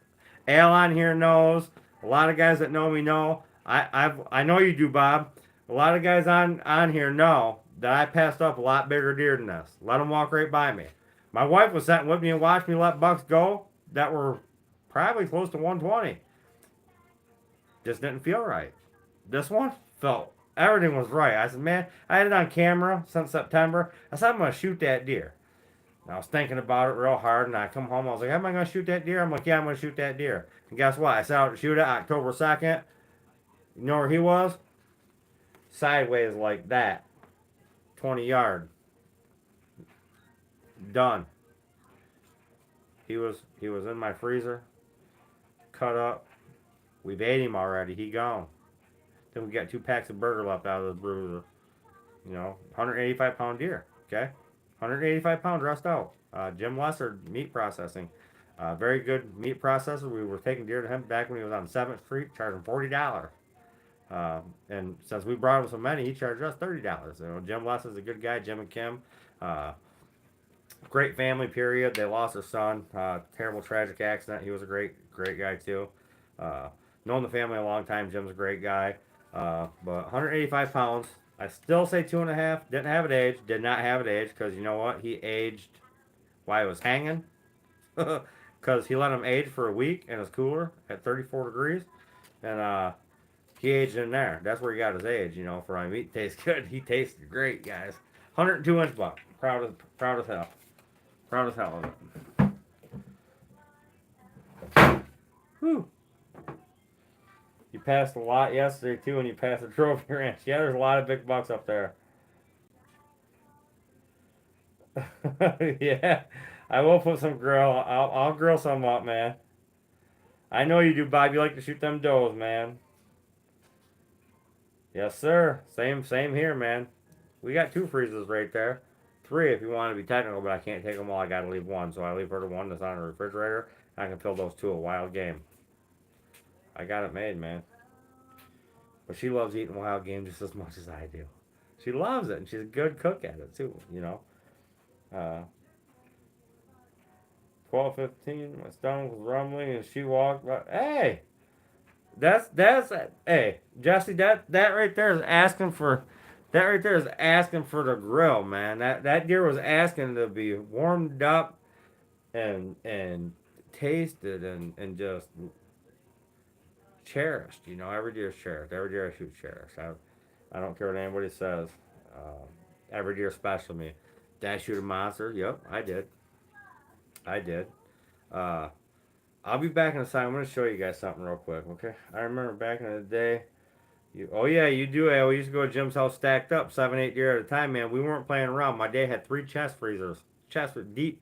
Al on here knows. A lot of guys that know me know. I know you do, Bob. A lot of guys on here know that I passed up a lot bigger deer than this. Let them walk right by me. My wife was sitting with me and watched me let bucks go that were probably close to 120. Just didn't feel right. This one felt everything was right. I said, man, I had it on camera since September. I said, I'm gonna shoot that deer. And I was thinking about it real hard, and I come home. I was like, am I gonna shoot that deer? I'm like, yeah, I'm gonna shoot that deer. And guess what? I set out to shoot it October 2nd. You know where he was? Sideways like that, 20 yard. Done. He was in my freezer, cut up. We've ate him already. He gone. Then we got 2 packs of burger left out of the bruiser. You know, 185 pound deer. Okay, 185 pound dressed out. Jim Lesser meat processing. Very good meat processor. We were taking deer to him back when he was on 7th Street, charging $40. And since we brought him so many, he charged us $30. You know, Jim Lesser's a good guy. Jim and Kim. Uh, Great family. Period. They lost their son. Terrible tragic accident. He was a great guy too. Uh, Known the family a long time. Jim's a great guy. But 185 pounds. I still say 2.5. Didn't have it aged. Did not have it aged because you know what? He aged while he was hanging. Because he let him age for a week in his cooler at 34 degrees. And he aged in there. That's where he got his age. You know, for my meat tastes good. He tasted great, guys. 102 inch buck. Proud as hell. Proud as hell of it. Whew. You passed a lot yesterday too, and you passed the trophy ranch. Yeah, there's a lot of big bucks up there. Yeah, I will put some grill. I'll grill some up, man. I know you do, Bob. You like to shoot them does, man. Yes, sir. Same here, man. We got 2 freezers right there. 3 if you want to be technical, but I can't take them all. I gotta leave one, so I leave her the one that's on the refrigerator. I can fill those 2 a wild game. I got it made, man. But she loves eating wild game just as much as I do. She loves it, and she's a good cook at it too. You know. Uh, 12:15. My stomach was rumbling, and she walked by. Hey, that's hey Jesse. That right there is asking for. That right there is asking for the grill, man. That deer was asking to be warmed up and tasted and just cherished. You know, every deer is cherished. Every deer I shoot cherished. I don't care what anybody says. Every deer is special to me. Did I shoot a monster? Yep, I did. I did. Uh, I'll be back in a second. I'm going to show you guys something real quick, okay? I remember back in the day. Oh, yeah, you do. We used to go to Jim's house stacked up, 7, 8 deer at a time, man. We weren't playing around. My dad had 3 chest freezers. Deep,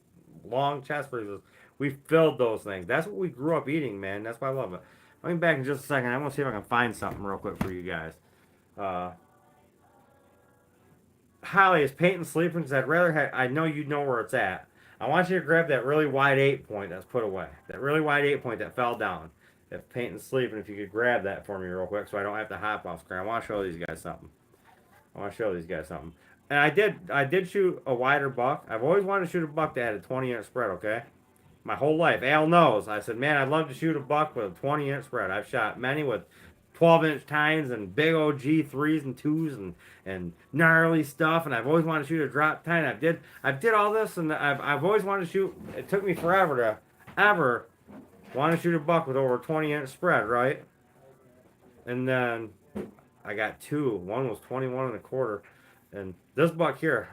long chest freezers. We filled those things. That's what we grew up eating, man. That's why I love it. I'll be back in just a second. I'm going to see if I can find something real quick for you guys. Uh, Holly, is Peyton sleeping? Because I'd rather have, I know you know where it's at. I want you to grab that really wide 8 point that's put away. That really wide 8 point that fell down. If Peyton's sleeping, if you could grab that for me real quick so I don't have to hop off screen. I want to show these guys something. And I did shoot a wider buck. I've always wanted to shoot a buck that had a 20-inch spread, okay? My whole life. Al knows. I said, man, I'd love to shoot a buck with a 20-inch spread. I've shot many with 12-inch tines and big OG 3s and 2s and gnarly stuff, and I've always wanted to shoot a drop tine. I did all this, and I've always wanted to shoot. It took me forever to ever want to shoot a buck with over a 20-inch spread, right? And then I got 2. One was 21 and a quarter, and this buck here.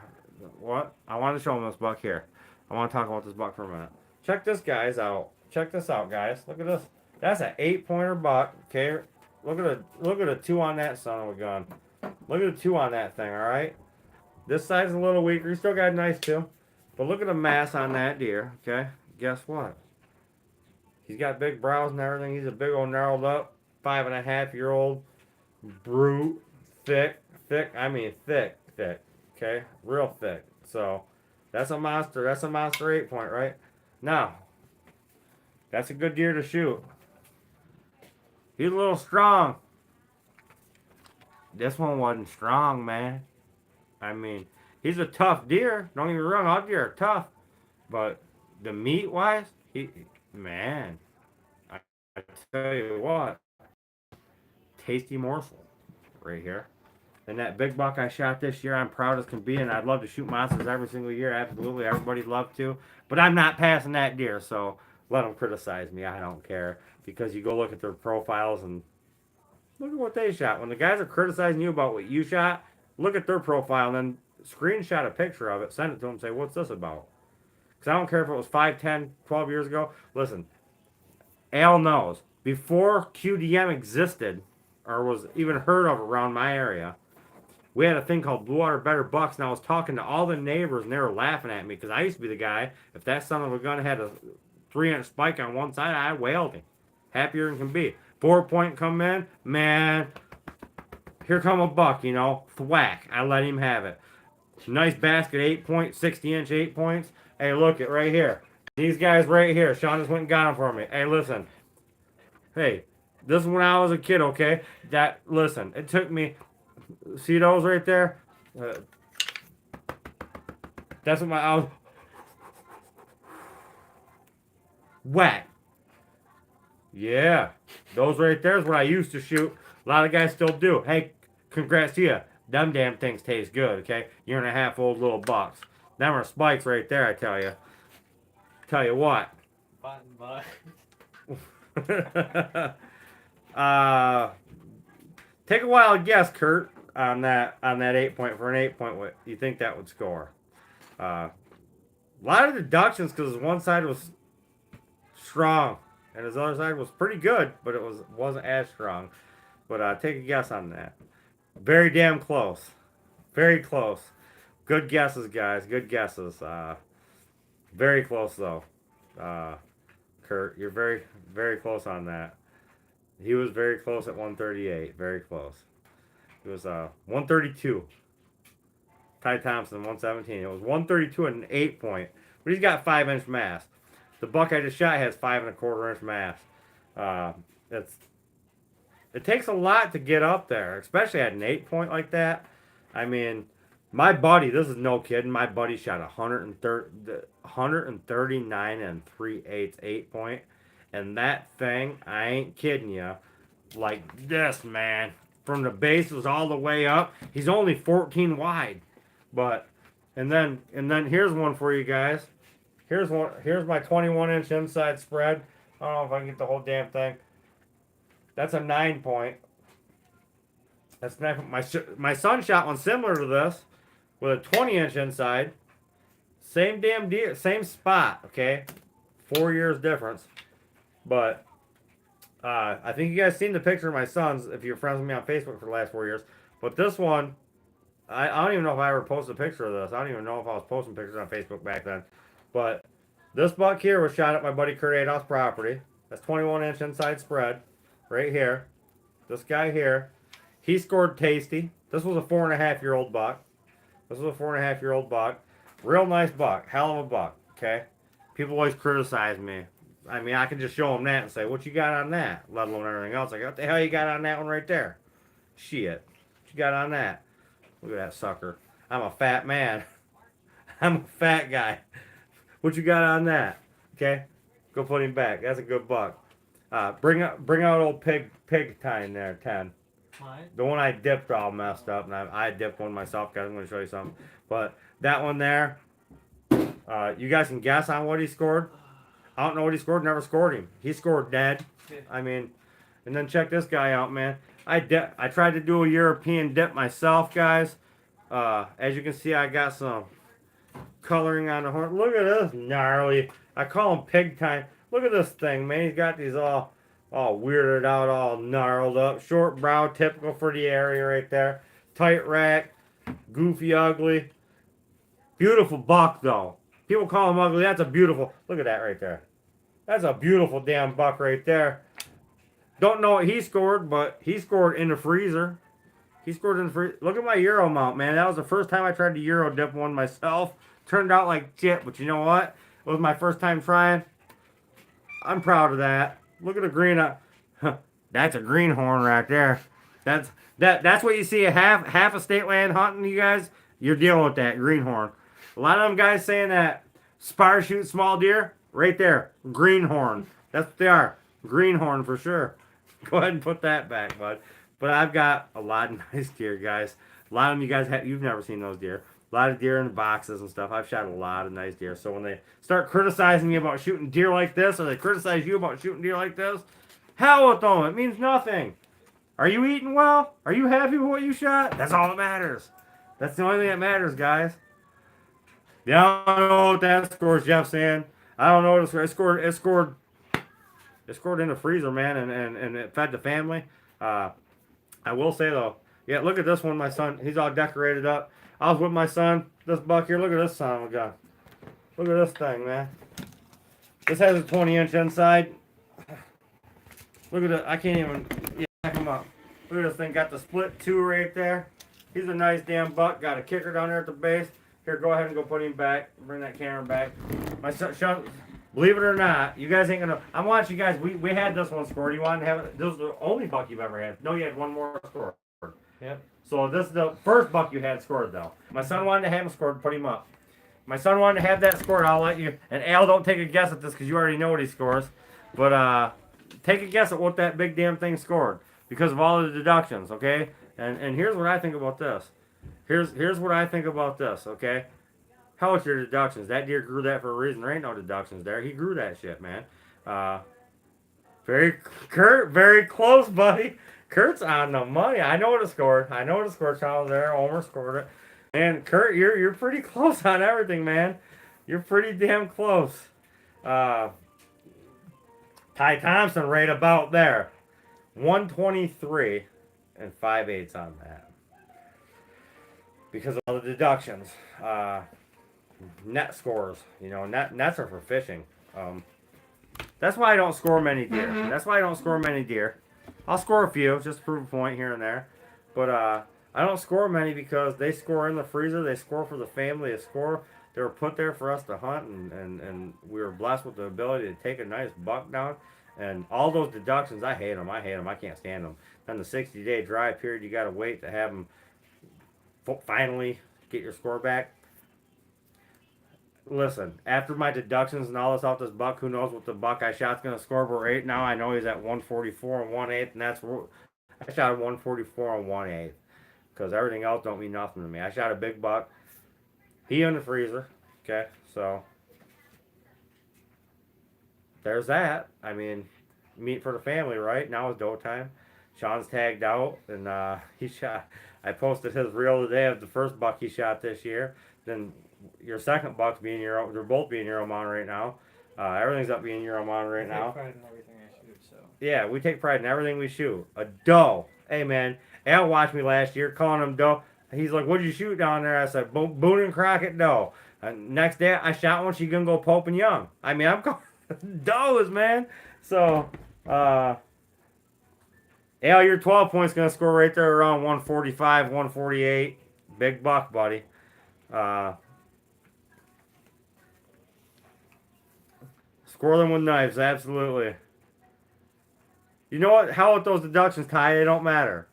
What? I want to show them this buck here. I want to talk about this buck for a minute. Check this guys out. Check this out, guys. Look at this. That's an 8-pointer buck. Okay. Look at a 2 on that son of a gun. Look at the 2 on that thing. All right. This side's a little weaker. He still got a nice 2. But look at the mass on that deer. Okay. Guess what? He's got big brows and everything. He's a big old gnarled up 5.5-year-old brute, thick. I mean thick. Okay, real thick. So that's a monster. That's a monster 8-point, right? Now, that's a good deer to shoot. He's a little strong. This one wasn't strong, man. I mean, he's a tough deer. Don't get me wrong, all deer are tough. But the meat wise, man, I, I tell you what, tasty morsel right here. And that big buck I shot this year, I'm proud as can be, and I'd love to shoot monsters every single year. Absolutely, everybody'd love to. But I'm not passing that deer, so let them criticize me. I don't care. Because you go look at their profiles and look at what they shot. When the guys are criticizing you about what you shot, look at their profile and then screenshot a picture of it, send it to them, and say, what's this about? Because I don't care if it was 5, 10, 12 years ago. Listen, Al knows. Before QDM existed, or was even heard of around my area, we had a thing called Blue Water Better Bucks, and I was talking to all the neighbors, and they were laughing at me because I used to be the guy. If that son of a gun had a 3-inch spike on one side, I wailed him. Happier than can be. 4-point come in, man. Here come a buck, you know, thwack. I let him have it. Nice basket, 8-point, 60-inch 8-points. Hey, look it right here. These guys right here. Sean just went and got them for me. Hey, listen. Hey, this is when I was a kid, okay? Listen, it took me. See those right there? That's what I was. Whack. Yeah. Those right there is what I used to shoot. A lot of guys still do. Hey, congrats to you. Them damn things taste good, okay? Year and a half old little bucks. Them are spikes right there, I tell you. Tell you what. Button buck. Take a wild guess, Kurt, on that 8-point for an 8-point. What you think that would score? A lot of deductions because one side was strong and his other side was pretty good, but wasn't as strong. But take a guess on that. Very damn close. Very close. Good guesses, guys. Good guesses. Very close though. Kurt, you're very, very close on that. He was very close at 138. Very close. It was 132. Ty Thompson 117. It was 132 and an 8-point, but he's got 5-inch mass. The buck I just shot has 5.25-inch mass. It takes a lot to get up there, especially at an 8-point like that. I mean, my buddy, this is no kidding. My buddy shot 139 and 3/8 8-point, and that thing, I ain't kidding you, like this, man. From the base was all the way up. He's only 14 wide, but and then here's one for you guys. Here's my 21-inch inside spread. I don't know if I can get the whole damn thing. That's a 9-point. That's 9. My son shot one similar to this with a 20-inch inside. Same damn deer, same spot. Okay, 4 years difference, but. I think you guys seen the picture of my sons if you're friends with me on Facebook for the last 4 years. But this one, I don't even know if I ever posted a picture of this. I don't even know if I was posting pictures on Facebook back then. But this buck here was shot at my buddy Kurt Adolph's property. That's 21-inch inside spread right here. This guy here, he scored tasty. This was a 4.5-year-old buck. Real nice buck. Hell of a buck. Okay? People always criticize me. I mean, I can just show them that and say, what you got on that? Let alone everything else. Like, what the hell you got on that one right there? Shit. What you got on that? Look at that sucker. I'm a fat man. I'm a fat guy. What you got on that? Okay? Go put him back. That's a good buck. Bring out old pig time there, 10. Mine? The one I dipped all messed up, and I dipped one myself, guys. I'm going to show you something. But that one there, you guys can guess on what he scored. I don't know what he scored. Never scored him. He scored dead. I mean, and then check this guy out, man. I tried to do a European dip myself, guys. As you can see, I got some coloring on the horn. Look at this gnarly. I call him pig time. Look at this thing, man. He's got these all weirded out, all gnarled up. Short brow, typical for the area right there. Tight rack, goofy, ugly. Beautiful buck, though. People call him ugly. That's a beautiful. Look at that right there. That's a beautiful damn buck right there. Don't know what he scored, but he scored in the freezer. He scored in the freezer. Look at my Euro mount, man. That was the first time I tried to Euro dip one myself. Turned out like shit, but you know what? It was my first time trying. I'm proud of that. Look at the green. That's a greenhorn right there. That's what you see a half a state land hunting, you guys. You're dealing with that greenhorn. A lot of them guys saying that Sparr shoots small deer. Right there, greenhorn. That's what they are. Greenhorn for sure. Go ahead and put that back, bud. But I've got a lot of nice deer, guys. A lot of them you guys you've never seen those deer. A lot of deer in the boxes and stuff. I've shot a lot of nice deer. So when they start criticizing me about shooting deer like this, or they criticize you about shooting deer like this, hell with them. It means nothing. Are you eating well? Are you happy with what you shot? That's all that matters. That's the only thing that matters, guys. Yeah, I don't know what that scores, Jeff's saying. I don't know what it scored. It scored in the freezer, man, and it fed the family. I will say though, yeah, look at this one. My son, he's all decorated up. I was with my son. This buck here. Look at this son of a gun. Look at this thing, man. This has a 20-inch inside. Look at it. I can't even back him up. Look at this thing. Got the split 2 right there. He's a nice damn buck. Got a kicker down there at the base. Here, go ahead and go put him back. Bring that camera back. My son, believe it or not, you guys ain't gonna. I'm watching you guys. We had this one scored. You wanted to have it. This was the only buck you've ever had. No, you had one more scored. Yep. So this is the first buck you had scored though. My son wanted to have him scored. Put him up. My son wanted to have that scored. I'll let you. And Al, don't take a guess at this because you already know what he scores. But take a guess at what that big damn thing scored because of all the deductions. Okay. And here's what I think about this. Here's what I think about this, okay? How much your deductions? That deer grew that for a reason. There ain't no deductions there. He grew that shit, man. Kurt, very close, buddy. Kurt's on the money. I know what it scored. Charles there. Omer scored it. And Kurt, you're pretty close on everything, man. You're pretty damn close. Ty Thompson right about there. 123 and 5/8 on that. Because of all the deductions. Net scores. You know, nets are for fishing. That's why I don't score many deer. I'll score a few, just to prove a point here and there. But I don't score many because they score in the freezer. They score for the family. They were put there for us to hunt, and we were blessed with the ability to take a nice buck down. And all those deductions, I hate them. I can't stand them. Then the 60-day dry period, you got to wait to have them finally get your score back. Listen, after my deductions and all this off this buck, who knows what the buck I shot's going to score, but right now I know he's at 144 and 1/8, and that's where I shot a 144 and 1/8 because everything else don't mean nothing to me. I shot a big buck. He in the freezer. Okay, so there's that. I mean, meat for the family, right? Now it's dough time. Sean's tagged out, and he shot. I posted his reel today of the first buck he shot this year. Then your second buck's being Euro. They're both being Euromon right now. Everything's up being Euromon right now. I take pride in everything I shoot, so. Yeah, we take pride in everything we shoot. A doe. Hey, man. Al watched me last year calling him doe. He's like, what'd you shoot down there? I said, Boone and Crockett doe. Next day, I shot one. She's going to go Pope and Young. I mean, I'm calling does, man. So, Al, your 12 points going to score right there around 145, 148. Big buck, buddy. Score them with knives, absolutely. You know what? How with those deductions, Ty? They don't matter.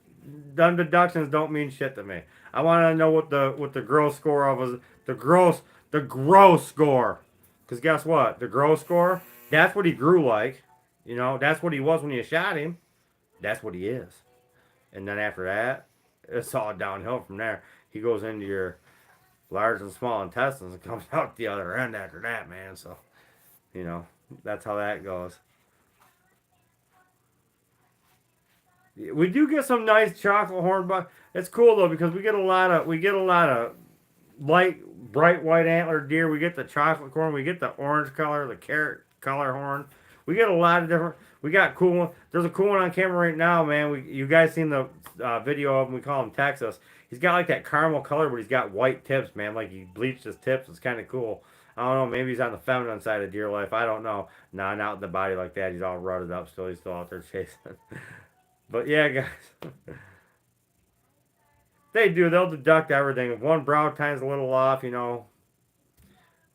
Them deductions don't mean shit to me. I want to know what the gross score of was. The gross score. Because guess what? The gross score, that's what he grew like. You know, that's what he was when you shot him. That's what he is. And then after that, it's all downhill from there. He goes into your large and small intestines and comes out the other end after that, man. So, you know, that's how that goes. We do get some nice chocolate hornbuck. It's cool though because we get a lot of light bright white antler deer. We get the chocolate horn. We get the orange color, the carrot color horn. We get a lot of different. We got cool one. There's a cool one on camera right now, man. You guys seen the video of him? We call him Texas. He's got like that caramel color, but he's got white tips, man. Like he bleached his tips. It's kind of cool. I don't know. Maybe he's on the feminine side of deer life. I don't know. Nah, not in the body like that. He's all rutted up still. He's still out there chasing. But yeah, guys. They do. They'll deduct everything. If one brow time's a little off, you know.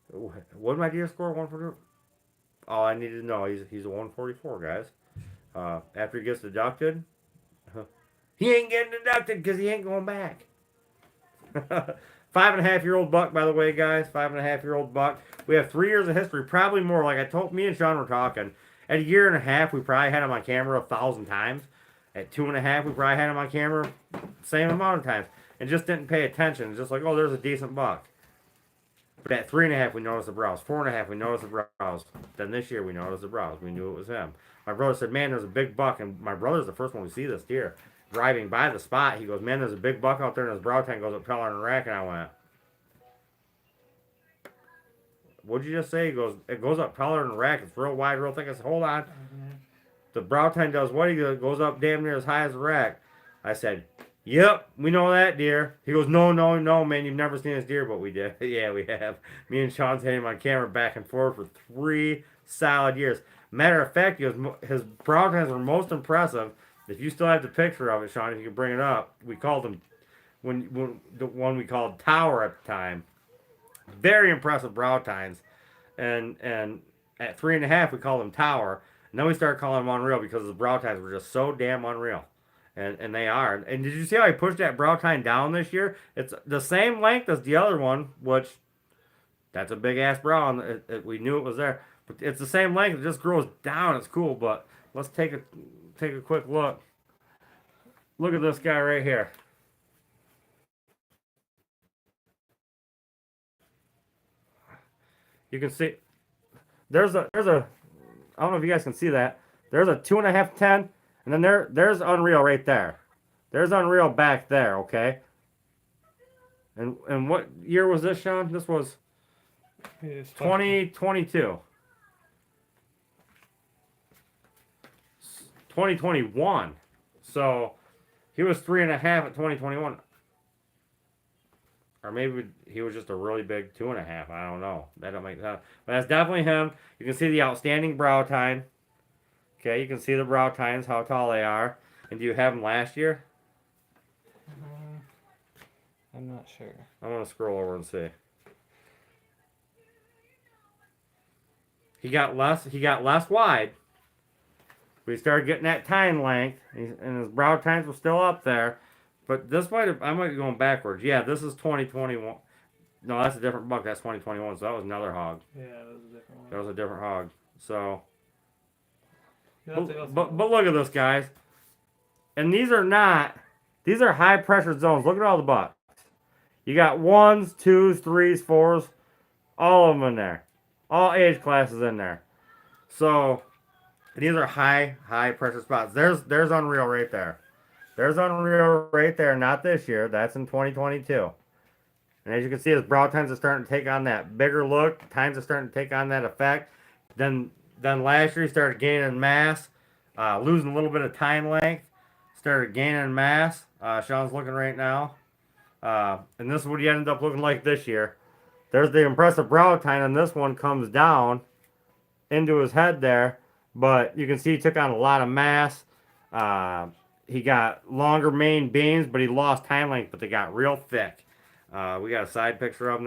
What did my deer score? 144? All I needed to know. He's a 144, guys. After he gets deducted, he ain't getting deducted because he ain't going back. 5.5-year-old buck, by the way, guys. 5.5-year-old buck. We have 3 years of history, probably more. Like I told, me and Sean were talking. At 1.5 years, we probably had him on camera 1,000 times. At 2.5, we probably had him on camera same amount of times, and just didn't pay attention. Just like, oh, there's a decent buck. But at 3.5, we noticed the brows. 4.5, we noticed the brows. Then this year, we noticed the brows. We knew it was him. My brother said, man, there's a big buck. And my brother's the first one to see this deer. Driving by the spot, he goes, man, there's a big buck out there, and his brow tine goes up taller than a rack. And I went, what'd you just say? He goes, it goes up taller than a rack. It's real wide, real thick. I said, hold on. The brow tine does what? He goes up damn near as high as a rack. I said, yep, we know that deer. He goes, no, man, you've never seen this deer, but we did. Yeah, we have. Me and Sean's had him on camera back and forth for 3 solid years. Matter of fact, his brow tines were most impressive. If you still have the picture of it, Sean, if you can bring it up, we called him, when the one we called Tower at the time. Very impressive brow tines. And at 3.5, we called him Tower. And then we started calling him Unreal because his brow tines were just so damn unreal. And they are. And did you see how he pushed that brow tine down this year? It's the same length as the other one, which that's a big ass brow. And we knew it was there, but it's the same length. It just grows down. It's cool. But let's take a quick look. Look at this guy right here. You can see there's a I don't know if you guys can see that. There's a 2.5 10. And then there's Unreal right there. There's Unreal back there, okay? And what year was this, Sean? This was 2022. 2021. So he was 3.5 at 2021. Or maybe he was just a really big 2.5. I don't know. That don't make sense. But that's definitely him. You can see the outstanding brow tine. Okay, you can see the brow tines, how tall they are. And do you have them last year? I'm not sure. I'm going to scroll over and see. He got less wide. We started getting that tine length, and his brow tines were still up there. But this I might be going backwards. Yeah, this is 2021. No, that's a different buck. That's 2021, so that was another hog. Yeah, that was a different one. That was a different hog. So... But But look at this, guys. And these are high pressure zones. Look at all the bucks. You got 1s, 2s, 3s, 4s, all of them in there. All age classes in there. So these are high pressure spots. There's Unreal right there. There's Unreal right there, not this year. That's in 2022. And as you can see, his brow tines are starting to take on that bigger look. Tines are starting to take on that effect. Then last year he started gaining mass, losing a little bit of tine length, started gaining mass. Sean's looking right now. And this is what he ended up looking like this year. There's the impressive brow tine, and this one comes down into his head there. But you can see he took on a lot of mass. He got longer main beams, but he lost tine length, but they got real thick. We got a side picture of him.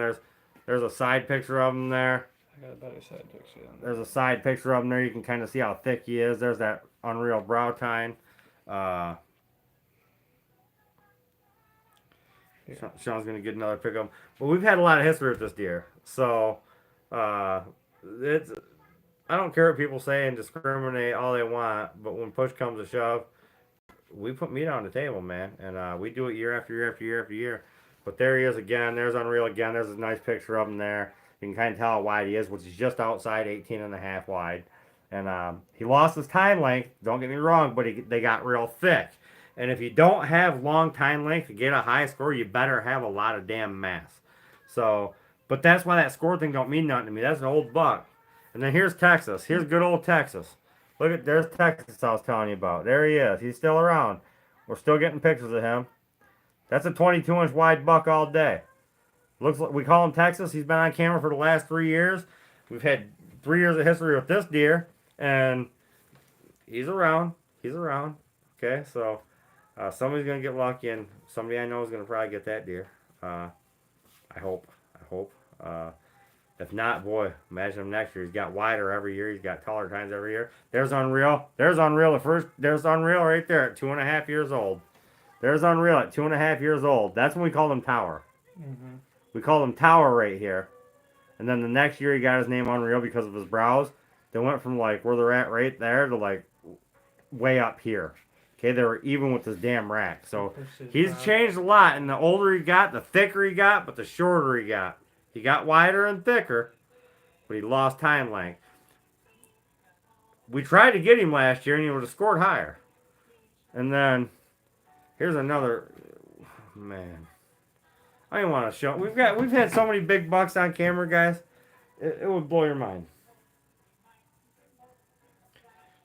There's a side picture of him there. I got a better side picture. There's a side picture of him there. You can kind of see how thick he is. There's that Unreal brow tine. Sean's going to get another pick of him. But we've had a lot of history with this deer. So, it's... I don't care what people say and discriminate all they want, but when push comes to shove, we put meat on the table, man. And we do it year after year after year after year. But there he is again. There's Unreal again. There's a nice picture of him there. You can kind of tell how wide he is, which is just outside 18.5 wide. And he lost his tine length. Don't get me wrong, but they got real thick. And if you don't have long tine length to get a high score, you better have a lot of damn mass. So But that's why that score thing don't mean nothing to me. That's an old buck. And then here's Texas. Here's good old Texas. Look at there's Texas I was telling you about. There he is. He's still around. We're still getting pictures of him. That's a 22-inch wide buck all day. Looks like we call him Texas. He's been on camera for the last 3 years. We've had 3 years of history with this deer, and he's around. He's around. Okay, so somebody's gonna get lucky, and somebody I know is gonna probably get that deer. I hope. I hope. If not, boy, imagine him next year. He's got wider every year. He's got taller times every year. There's Unreal. There's Unreal. There's Unreal right there at 2.5 years old. There's Unreal at 2.5 years old. That's when we called him Tower. Mm-hmm. We called him Tower right here. And then the next year he got his name Unreal because of his brows. They went from like where they're at right there to like way up here. Okay, they were even with this damn rack. So he's changed a lot. And the older he got, the thicker he got, but the shorter he got. He got wider and thicker, but he lost time length. We tried to get him last year and he would have scored higher. And then here's another man. I didn't want to show. We've had so many big bucks on camera, guys. It would blow your mind.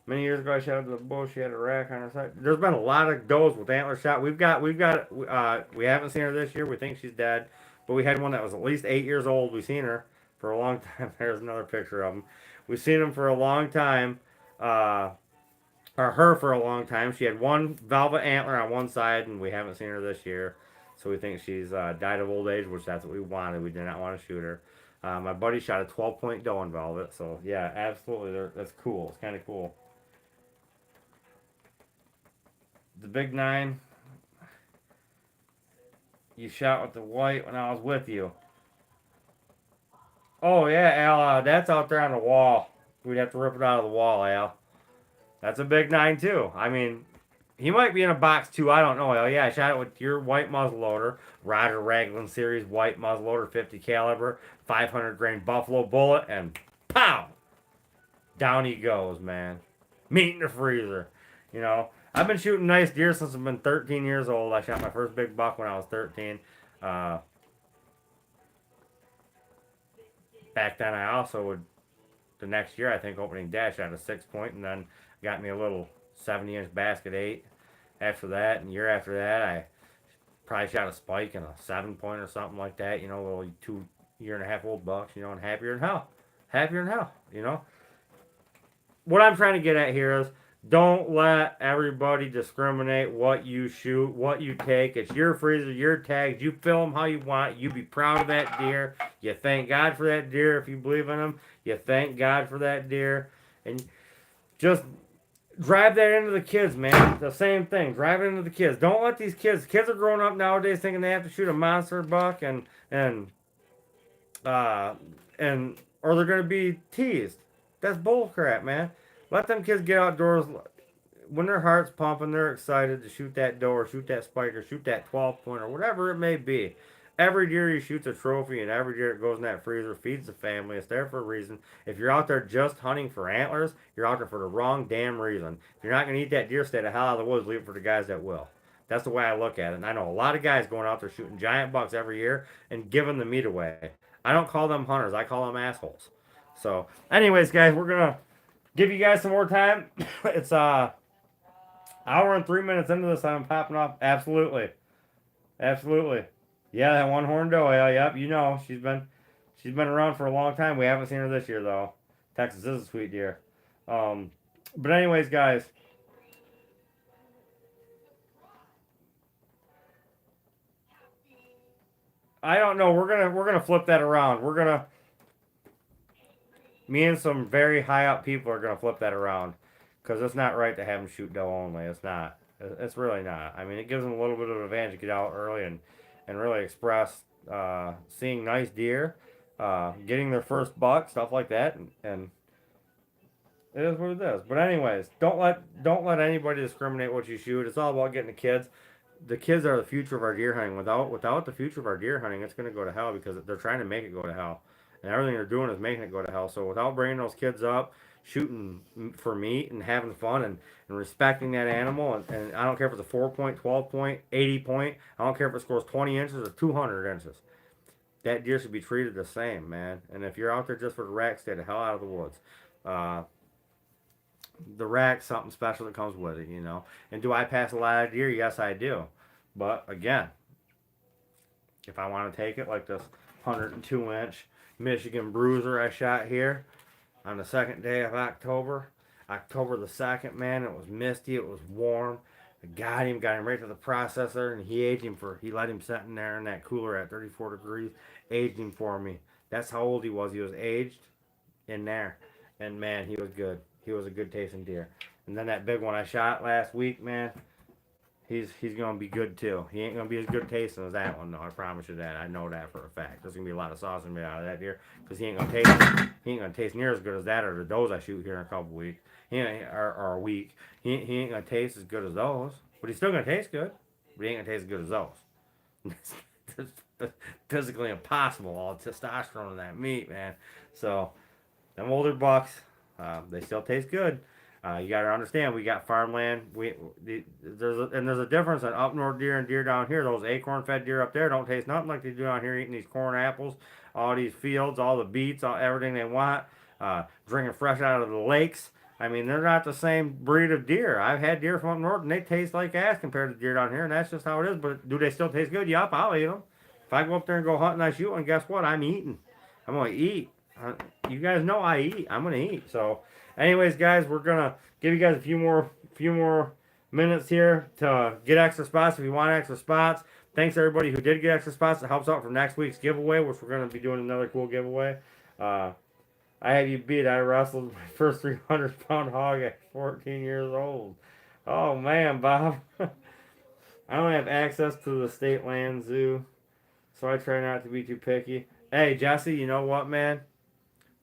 Many years ago, I shot to the bull. She had a rack on her side. There's been a lot of does with antler shot. We haven't seen her this year. We think she's dead, but we had one that was at least 8 years old. We've seen her for a long time. There's another picture of him. We've seen him for a long time. Or her for a long time. She had one velvet antler on one side, and we haven't seen her this year. So we think she's died of old age, which that's what we wanted. We did not want to shoot her. My buddy shot a 12-point doe in velvet. So yeah, absolutely, that's cool. It's kind of cool. The big 9, you shot with the white when I was with you. Oh yeah, Al, that's out there on the wall. We'd have to rip it out of the wall, Al. That's a big 9 too. I mean, he might be in a box too. I don't know. Al, yeah, I shot it with your white muzzleloader, Roger Raglan series white muzzleloader, 50 caliber, 500 grain buffalo bullet, and pow, down he goes, man. Meat in the freezer, you know. I've been shooting nice deer since I've been 13 years old. I shot my first big buck when I was 13. Back then, I also would, the next year, I think, opening day, I shot a 6-point and then got me a little 70-inch basket 8. After that, and year after that, I probably shot a spike and a 7-point or something like that. You know, little 2-year-and-a-half-old bucks, you know, and happier than hell. Happier than hell, you know. What I'm trying to get at here is, don't let everybody discriminate what you shoot, what you take. It's your freezer, your tags. You film how you want. You be proud of that deer. You thank God for that deer if you believe in him. You thank God for that deer. And just drive that into the kids, man. The same thing. Drive it into the kids. Don't let these kids are growing up nowadays thinking they have to shoot a monster buck and or they're gonna be teased. That's bullcrap, man. Let them kids get outdoors when their heart's pumping, they're excited to shoot that doe or shoot that spike or shoot that 12-point or whatever it may be. Every deer you shoot's a trophy, and every deer that goes in that freezer feeds the family. It's there for a reason. If you're out there just hunting for antlers, you're out there for the wrong damn reason. If you're not going to eat that deer, stay the hell out of the woods. Leave it for the guys that will. That's the way I look at it. And I know a lot of guys going out there shooting giant bucks every year and giving the meat away. I don't call them hunters. I call them assholes. So, anyways, guys, we're going to give you guys some more time. It's hour and 3 minutes into this. I'm popping off. Absolutely. Absolutely. Yeah, that one horned doe. Yeah, yep, you know, she's been around for a long time. We haven't seen her this year though. Texas is a sweet deer. But anyways, guys, I don't know. We're gonna flip that around. Me and some very high up people are gonna flip that around, because it's not right to have them shoot doe only. It's not. It's really not. I mean, it gives them a little bit of an advantage to get out early and really express seeing nice deer, getting their first buck, stuff like that, and it is what it is. But anyways, don't let anybody discriminate what you shoot. It's all about getting the kids. The kids are the future of our deer hunting. Without the future of our deer hunting, it's going to go to hell, because they're trying to make it go to hell, and everything they're doing is making it go to hell. So without bringing those kids up, shooting for meat and having fun and respecting that animal, and I don't care if it's a 4-point, 12-point, 80-point. I don't care if it scores 20 inches or 200 inches. That deer should be treated the same, man. And if you're out there just for the rack, stay the hell out of the woods. Uh, the rack's something special that comes with it, you know. And do I pass a lot of deer? Yes, I do. But again, if I want to take it, like this 102-inch Michigan Bruiser I shot here on the second day of October, October the 2nd, man, it was misty, it was warm. I got him right to the processor, and he let him sit in there in that cooler at 34 degrees, aged him for me. That's how old he was. He was aged in there. And man, he was good. He was a good tasting deer. And then that big one I shot last week, man, he's gonna be good too. He ain't gonna be as good tasting as that one though. I promise you that. I know that for a fact. There's gonna be a lot of sauce made out of that deer because he ain't gonna taste near as good as that or the does I shoot here in a couple weeks. Or a week. He ain't gonna taste as good as those, but he's still gonna taste good. But he ain't gonna taste as good as those. It's physically impossible. All the testosterone in that meat, man. So them older bucks, they still taste good. You got to understand, we got farmland. There's a difference in up north deer and deer down here. Those acorn fed deer up there don't taste nothing like they do down here, eating these corn apples, all these fields, all the beets, everything they want, drinking fresh out of the lakes. I mean, they're not the same breed of deer. I've had deer from up north, and they taste like ass compared to deer down here, and that's just how it is. But do they still taste good? Yup, I'll eat them. If I go up there and go hunting, I shoot, and guess what? I'm eating. I'm gonna eat. You guys know I eat. I'm gonna eat. So, anyways, guys, we're gonna give you guys a few more minutes here to get extra spots if you want extra spots. Thanks everybody who did get extra spots. It helps out for next week's giveaway, which we're gonna be doing another cool giveaway. I have you beat. I wrestled my first 300-pound hog at 14 years old. Oh man, Bob. I don't have access to the state land zoo, so I try not to be too picky. Hey, Jesse, you know what, man?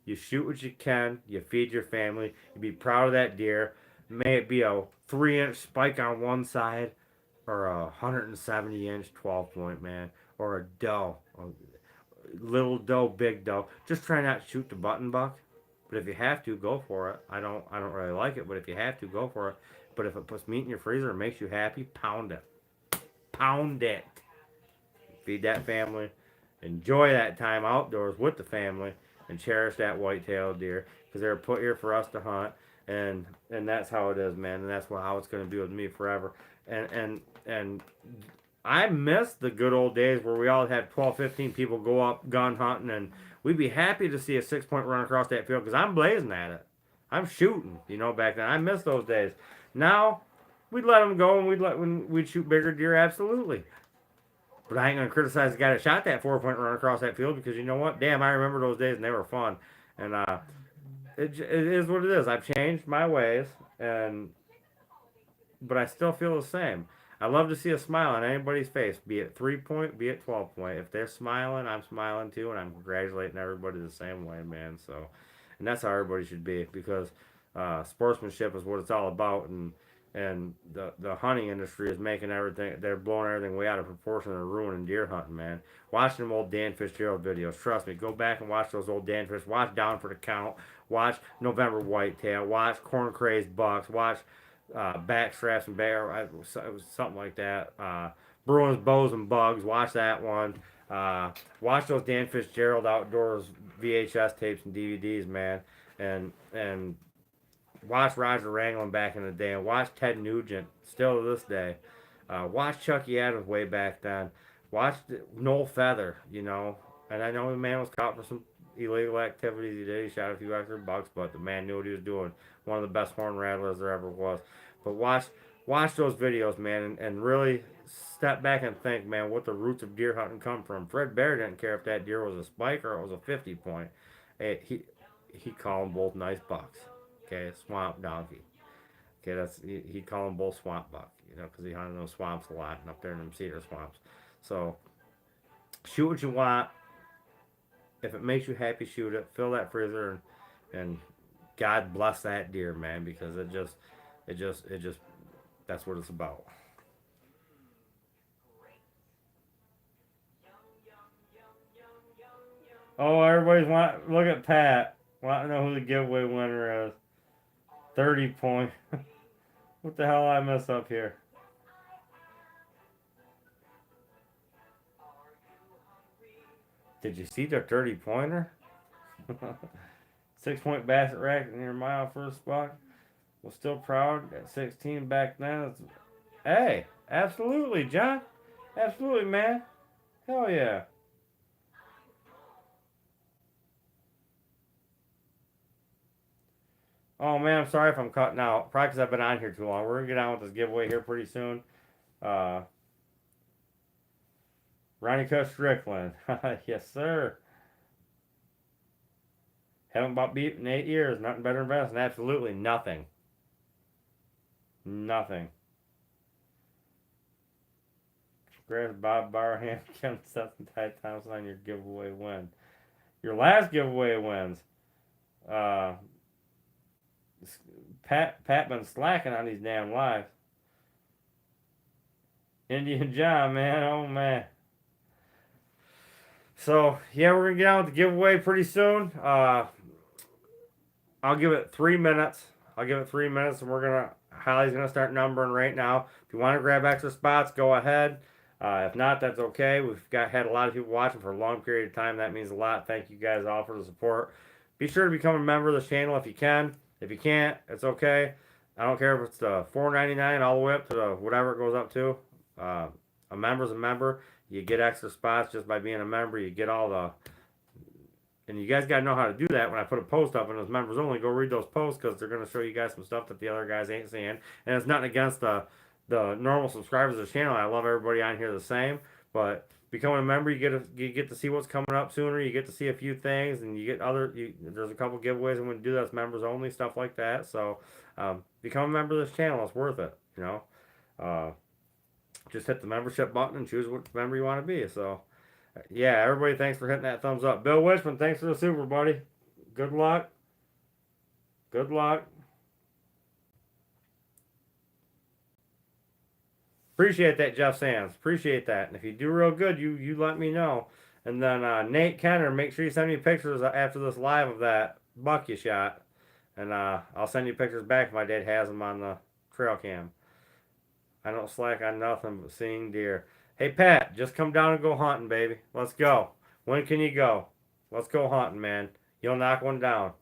You shoot what you can. You feed your family. You be proud of that deer. May it be a 3-inch spike on one side or a 170-inch 12-point, man. Or a doe. A little doe, big doe. Just try not to shoot the button buck. But if you have to, go for it. I don't really like it, but if you have to, go for it. But if it puts meat in your freezer and makes you happy, pound it. Pound it. Feed that family. Enjoy that time outdoors with the family. And cherish that white-tailed deer because they're put here for us to hunt, and that's how it is, man. And that's how it's going to be with me forever. And I miss the good old days where we all had 12, 15 people go up gun hunting, and we'd be happy to see a 6-point run across that field because I'm blazing at it. I'm shooting, back then. I miss those days. Now we'd let them go, and we'd shoot bigger deer, absolutely. But I ain't going to criticize the guy that shot that 4-point run across that field because you know what? Damn, I remember those days and they were fun. And it is what it is. I've changed my ways, but I still feel the same. I love to see a smile on anybody's face, be it 3-point, be it 12-point. If they're smiling, I'm smiling too, and I'm congratulating everybody the same way, man. So, and that's how everybody should be because sportsmanship is what it's all about. And the hunting industry is making everything, they're blowing everything way out of proportion and ruining deer hunting, man. Watch them old Dan Fitzgerald videos. Trust me, go back and watch those old Dan Fitzgerald. Watch Down for the Count. Watch November Whitetail. Watch Corn Crazed Bucks. Watch Backstraps and Bear. It was something like that. Bruins, Bows, and Bugs. Watch that one. Watch those Dan Fitzgerald Outdoors VHS tapes and DVDs, man. And watch Roger Wranglin back in the day, and watch Ted Nugent still to this day. Watch Chucky Adams way back then. Watch Noel Feather, and I know the man was caught for some illegal activities he did. He shot a few extra bucks, but the man knew what he was doing. One of the best horn rattlers there ever was. But watch those videos, man, and really step back and think, man, what the roots of deer hunting come from. Fred Bear didn't care if that deer was a spike or it was a 50-point. He called them both nice bucks. Okay, swamp donkey. Okay, he called them both swamp buck, because he hunted in those swamps a lot and up there in them cedar swamps. So, shoot what you want. If it makes you happy, shoot it. Fill that freezer, and God bless that deer, man, because it just, that's what it's about. Oh, everybody's look at Pat. Want to know who the giveaway winner is. 30-point. What the hell I mess up here? Did you see the 30-pointer? 6-point basket rack near mile first spot. Was still proud at 16 back then. Hey, absolutely, John. Absolutely, man. Hell yeah. Oh man, I'm sorry if I'm cutting out. Probably because I've been on here too long. We're gonna get on with this giveaway here pretty soon. Uh, Ronnie Cut Strickland. Yes, sir. Haven't bought beat in 8 years. Nothing better than Venison. Absolutely nothing. Nothing. Congrats, Bob Barham, Kevin Seth, and Ty Thompson on your giveaway win. Your last giveaway wins. Uh, Pat been slacking on these damn lives. Indian John, man, oh man. So yeah, we're gonna get on with the giveaway pretty soon. I'll give it 3 minutes. I'll give it 3 minutes, and Holly's gonna start numbering right now. If you want to grab extra spots, go ahead. If not, that's okay. Had a lot of people watching for a long period of time. That means a lot. Thank you guys all for the support. Be sure to become a member of this channel if you can. If you can't, it's okay. I don't care if it's the $4.99 all the way up to the whatever it goes up to. A member's a member. You get extra spots just by being a member. You get all the... And you guys got to know how to do that when I put a post up and those members only. Go read those posts because they're going to show you guys some stuff that the other guys ain't seeing. And it's nothing against the normal subscribers of the channel. I love everybody on here the same. But becoming a member, you get to see what's coming up sooner. You get to see a few things, and you get there's a couple giveaways I'm going to do that's members only, stuff like that. So become a member of this channel. It's worth it, you know. Just hit the membership button and choose what member you want to be. So yeah, everybody, thanks for hitting that thumbs up. Bill Wishman, thanks for the super, buddy. Good luck. Good luck. Appreciate that, Jeff Sands. Appreciate that. And if you do real good, you let me know. And then Nate Kenner, make sure you send me pictures after this live of that buck you shot. And I'll send you pictures back if my dad has them on the trail cam. I don't slack on nothing but seeing deer. Hey, Pat, just come down and go hunting, baby. Let's go. When can you go? Let's go hunting, man. You'll knock one down.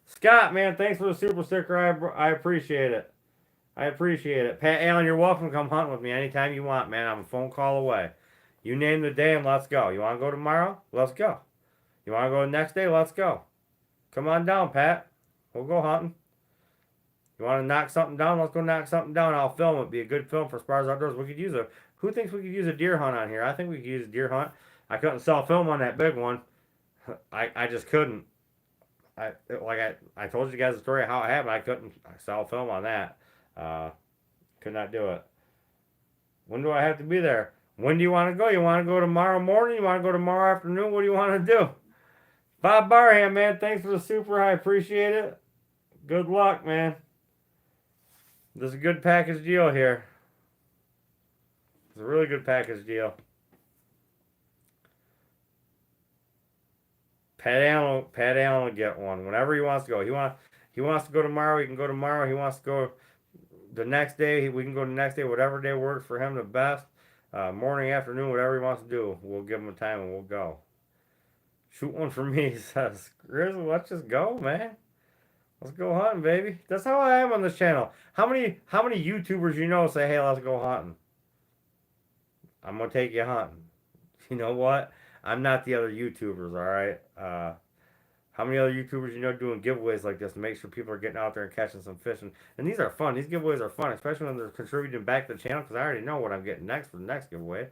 Scott, man, thanks for the super sticker. I appreciate it. I appreciate it. Pat Allen, you're welcome to come hunting with me anytime you want, man. I'm a phone call away. You name the day and let's go. You want to go tomorrow? Let's go. You want to go the next day? Let's go. Come on down, Pat. We'll go hunting. You want to knock something down? Let's go knock something down. I'll film it. Be a good film for Sparr's Outdoors. We could use a... Who thinks we could use a deer hunt on here? I think we could use a deer hunt. I couldn't sell film on that big one. I just couldn't. I told you guys the story of how it happened. I couldn't sell film on that. Could not do it. When do I have to be there? When do you want to go? You want to go tomorrow morning? You want to go tomorrow afternoon? What do you want to do? Bob Barham, man, thanks for the super. I appreciate it. Good luck, man. This is a good package deal here. It's a really good package deal. Pat Allen will get one whenever he wants to go. He wants to go tomorrow. He can go tomorrow. He wants to go the next day. We can go the next day. Whatever day works for him the best. Morning, afternoon, whatever he wants to do. We'll give him a time and we'll go. Shoot one for me, he says. Grizzly, let's just go, man. Let's go hunting, baby. That's how I am on this channel. How many YouTubers you know say, hey, let's go hunting? I'm going to take you hunting. You know what? I'm not the other YouTubers, all right? How many other YouTubers you know doing giveaways like this to make sure people are getting out there and catching some fish? And these are fun. These giveaways are fun, especially when they're contributing back to the channel because I already know what I'm getting next for the next giveaway.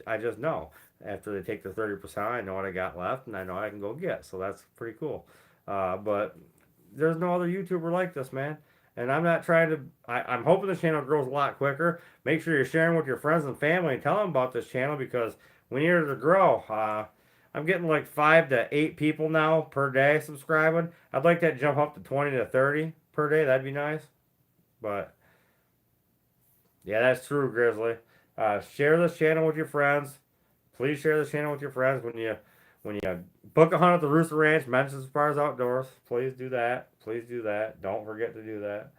I just know. After they take the 30%, I know what I got left, and I know I can go get. So that's pretty cool. But there's no other YouTuber like this, man. And I'm not trying to... I'm hoping the channel grows a lot quicker. Make sure you're sharing with your friends and family and tell them about this channel because we need it to grow. I'm getting like 5 to 8 people now per day subscribing. I'd like that to jump up to 20 to 30 per day. That'd be nice. But, yeah, that's true, Grizzly. Share this channel with your friends. Please share this channel with your friends when you book a hunt at the Rooster Ranch. Mention Sparr's Outdoors. Please do that. Please do that. Don't forget to do that.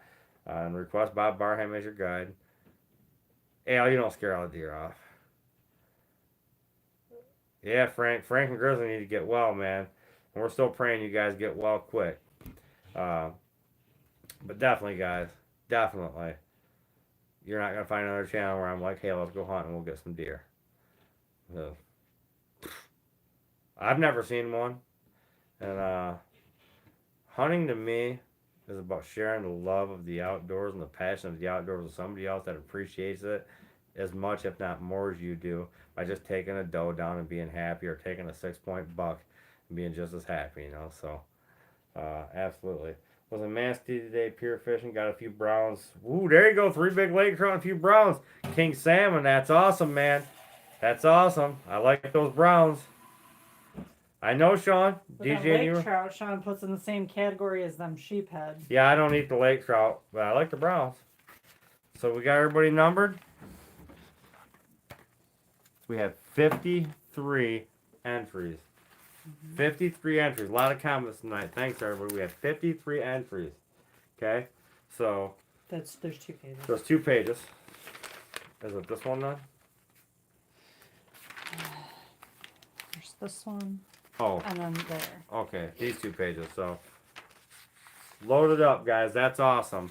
And request Bob Barham as your guide. Al, you don't scare all the deer off. Yeah, Frank. Frank and Grizzly need to get well, man. And we're still praying you guys get well quick. Uh, but definitely, guys, definitely, you're not gonna find another channel where I'm like, hey, let's go hunt and we'll get some deer. So, I've never seen one, and hunting to me is about sharing the love of the outdoors and the passion of the outdoors with somebody else that appreciates it as much, if not more, as you do by just taking a doe down and being happy, or taking a 6 point buck and being just as happy, you know. So, absolutely. Was a nasty today, pure fishing. Got a few browns. Ooh, there you go. 3 big lake trout and a few browns. King salmon. That's awesome, man. That's awesome. I like those browns. I know, Sean. But DJ, that and you. lake trout, Sean puts in the same category as them sheephead. Yeah, I don't eat the lake trout, but I like the browns. So we got everybody numbered. We have 53 entries. 53 entries. A lot of comments tonight. Thanks, everybody. We have 53 entries. Okay? So, There's 2 pages. there's 2 pages. Is it this one then? There's this one, Oh, and then there. okay. These 2 pages. So, load it up, guys. That's awesome.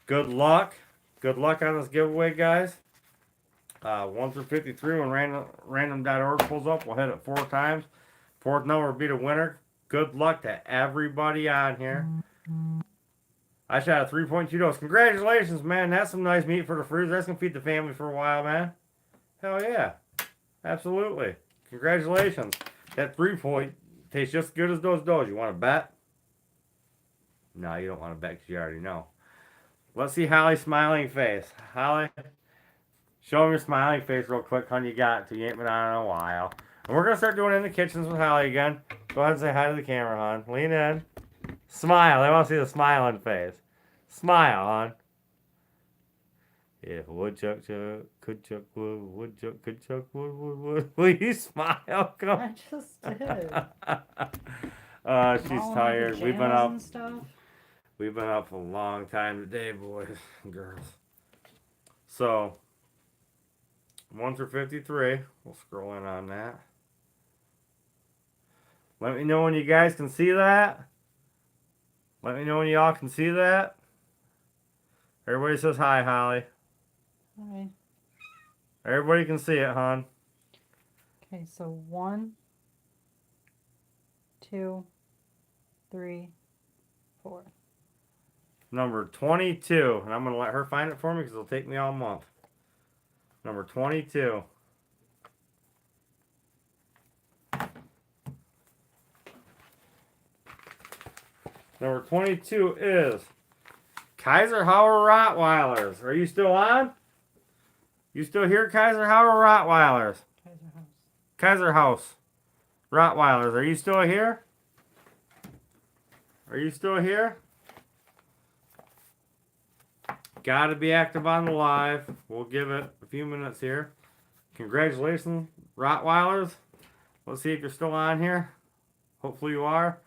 Good luck. Good luck on this giveaway, guys. 1 through 53, when random.org pulls up, we'll hit it 4 times. 4th number will be the winner. Good luck to everybody on here. I shot a 3.2 dose. Congratulations, man. That's some nice meat for the freezer. That's going to feed the family for a while, man. Hell yeah. Absolutely. Congratulations. That 3-point tastes just as good as those does. You want to bet? No, you don't want to bet because you already know. Let's see Holly's smiling face. Holly, show me your smiling face real quick, hon. You got it, too. You ain't been on in a while. And we're going to start doing it in the kitchens with Holly again. Go ahead and say hi to the camera, hon. Lean in. Smile. I want to see the smiling face. Smile, hon. If woodchuck could chuck wood, woodchuck could chuck wood. Will you smile? Come. I just did. She's All in tired. We've been pajamas up. and stuff. We've been up a long time today, boys and girls. So, 1 through 53. We'll scroll in on that. Let me know when you guys can see that. Let me know when y'all can see that. Everybody says hi, Holly. Hi. Everybody can see it, hon. Okay, so 1, 2, 3, 4. Number 22. And I'm going to let her find it for me because it'll take me all month. Number 22. Number 22 is Kaiser-Hauer Rottweilers. Are you still on? You still here, Kaiser-Hauer Rottweilers? Kaiser House. Kaiser House Rottweilers. Are you still here? Are you still here? Gotta be active on the live. We'll give it a few minutes here. Congratulations, Rottweilers. Let's see if you're still on here. Hopefully you are.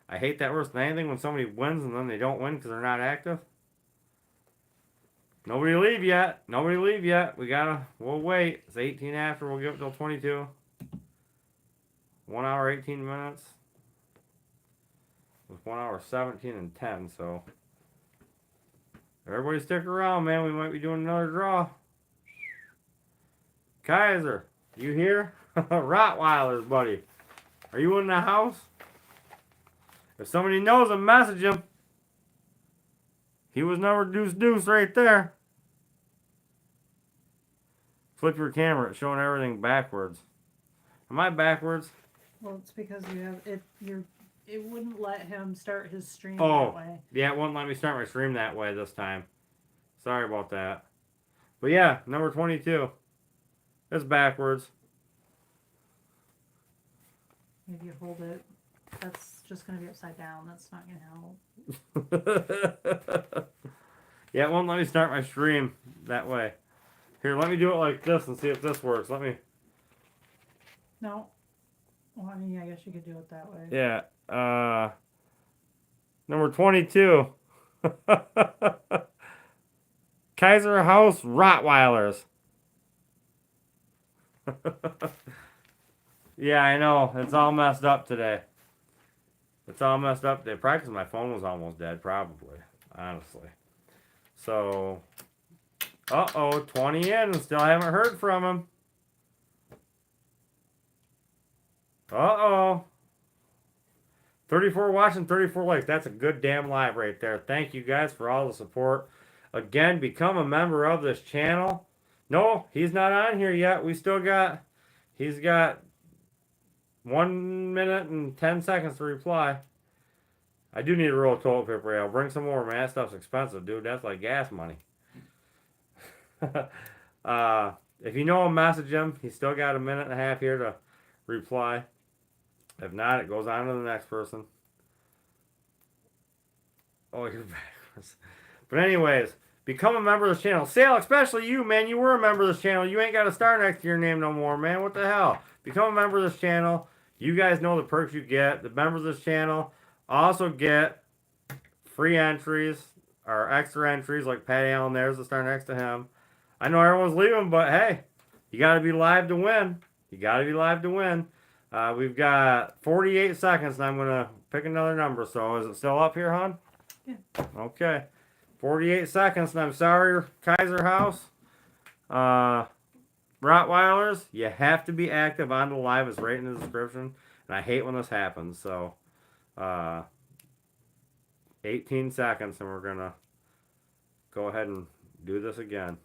I hate that worse than anything when somebody wins and then they don't win because they're not active. Nobody leave yet. Nobody leave yet. We'll wait. It's 18 after. We'll give it till 22. 1 hour, 18 minutes. With 1 hour, 17 and 10, so. Everybody stick around, man. We might be doing another draw. Kaiser, you here? Rottweilers, buddy. Are you in the house? If somebody knows him, message him. He was number deuce right there. Flip your camera. It's showing everything backwards. Am I backwards? Well, it's because you have it. It wouldn't let him start his stream Oh. that way. Yeah, it won't let me start my stream that way this time. Sorry about that. But yeah, number 22. It's backwards. Maybe you hold it. That's just gonna be upside down. That's not gonna help. Yeah, it won't let me start my stream that way. Here, let me do it like this and see if this works. Let me. No. Well, I mean, I guess you could do it that way. Yeah. Number 22. Kaiser House Rottweilers. Yeah, I know. It's all messed up today. It's all messed up today. Probably 'cause my phone was almost dead, probably. Honestly. So, 20 in and still haven't heard from him. Uh-oh. 34 watching, 34 likes. That's a good damn live right there. Thank you guys for all the support. Again, become a member of this channel. No, he's not on here yet. He's got 1 minute and 10 seconds to reply. I do need a roll of toilet paper. I'll bring some more, man. That stuff's expensive, dude. That's like gas money. If you know him, message him. He's still got a minute and a half here to reply. If not, it goes on to the next person. Oh, you're backwards. But anyways, become a member of this channel. Sale, especially you, man. You were a member of this channel. You ain't got a star next to your name no more, man. What the hell? Become a member of this channel. You guys know the perks you get. The members of this channel also get free entries or extra entries like Pat Allen. There's the star next to him. I know everyone's leaving, but hey, you got to be live to win. You got to be live to win. We've got 48 seconds, and I'm going to pick another number. So is it still up here, hon? Yeah. Okay. 48 seconds, and I'm sorry, Kaiser House. Rottweilers, you have to be active on the live. It's right in the description. And I hate when this happens. So, 18 seconds, and we're going to go ahead and do this again.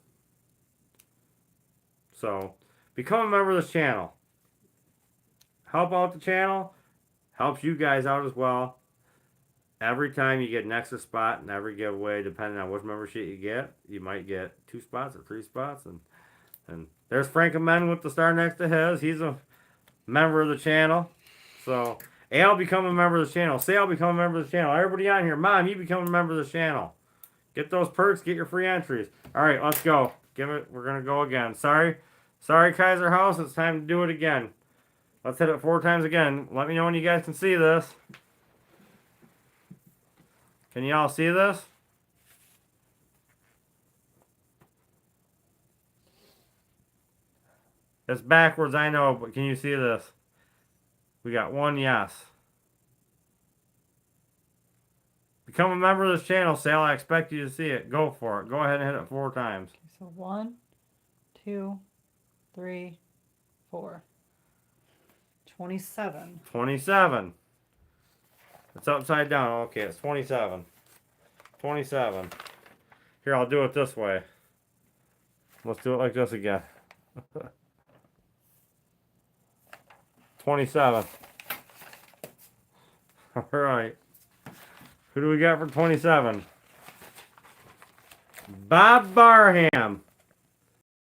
So, become a member of this channel. Help out the channel. Helps you guys out as well. Every time you get an extra spot in every giveaway, depending on which membership you get, you might get 2 spots or 3 spots. And there's Frank Amen with the star next to his. He's a member of the channel. So, I'll become a member of the channel. Say I'll become a member of the channel. Everybody on here, Mom, you become a member of the channel. Get those perks, get your free entries. All right, let's go. We're going to go again. Sorry, Kaiser House. It's time to do it again. Let's hit it 4 times again. Let me know when you guys can see this. Can you all see this? It's backwards, I know, but can you see this? We got 1 yes. Become a member of this channel, Sal. I expect you to see it. Go for it. Go ahead and hit it 4 times. Okay, so 1, 2, 3, 4. 27. 27. It's upside down. Okay, it's 27. 27. Here, I'll do it this way. Let's do it like this again. 27. All right. Who do we got for 27? Bob Barham.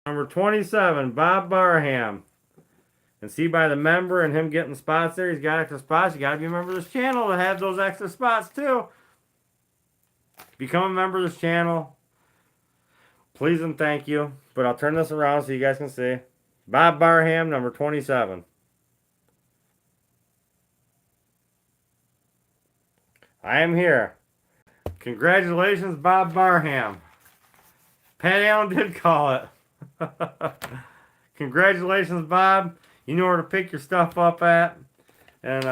Number 27, Bob Barham. And see by the member and him getting spots there, he's got extra spots. You got to be a member of this channel to have those extra spots too. Become a member of this channel. Please and thank you. But I'll turn this around so you guys can see. Bob Barham, number 27. I am here. Congratulations, Bob Barham. Pat Allen did call it. Congratulations, Bob. You know where to pick your stuff up at. And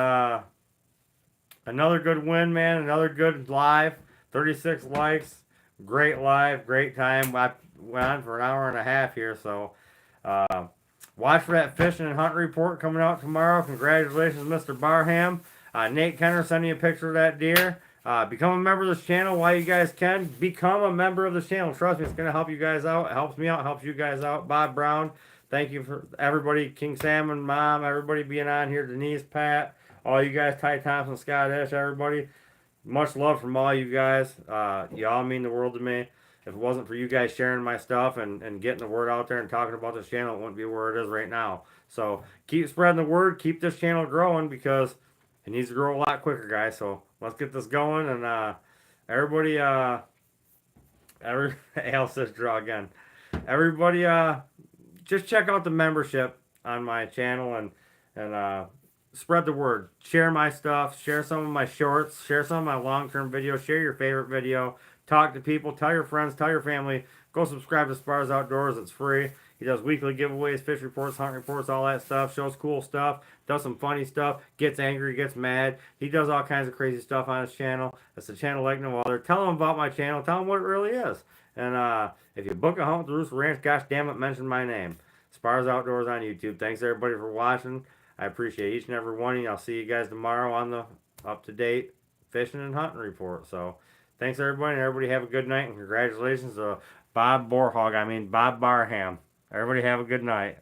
another good win, man. Another good live. 36 likes. Great live. Great time. I went on for an hour and a half here. So watch for that fishing and hunting report coming out tomorrow. Congratulations, Mr. Barham. Nate Kenner sending you a picture of that deer. Become a member of this channel while you guys can. Become a member of this channel. Trust me, it's going to help you guys out. It helps me out. It helps you guys out. Bob Brown. Thank you for everybody, King Salmon, Mom, everybody being on here, Denise, Pat, all you guys, Ty Thompson, Scott Ish, everybody. Much love from all you guys. Y'all mean the world to me. If it wasn't for you guys sharing my stuff and getting the word out there and talking about this channel, it wouldn't be where it is right now. So keep spreading the word. Keep this channel growing because it needs to grow a lot quicker, guys. So let's get this going. And everybody, Al says draw again. Everybody, just check out the membership on my channel and spread the word. Share my stuff. Share some of my shorts. Share some of my long-term videos. Share your favorite video. Talk to people. Tell your friends. Tell your family. Go subscribe to Sparr's Outdoors. It's free. He does weekly giveaways, fish reports, hunt reports, all that stuff. Shows cool stuff. Does some funny stuff. Gets angry, gets mad. He does all kinds of crazy stuff on his channel. It's a channel like no other. Tell him about my channel. Tell him what it really is. And if you book a hunt with the Rooster Ranch, gosh damn it, mention my name. Sparr's Outdoors on YouTube. Thanks everybody for watching. I appreciate each and every one of you. I'll see you guys tomorrow on the up-to-date fishing and hunting report. So thanks everybody, and everybody have a good night, and congratulations to Bob Barham. Everybody have a good night.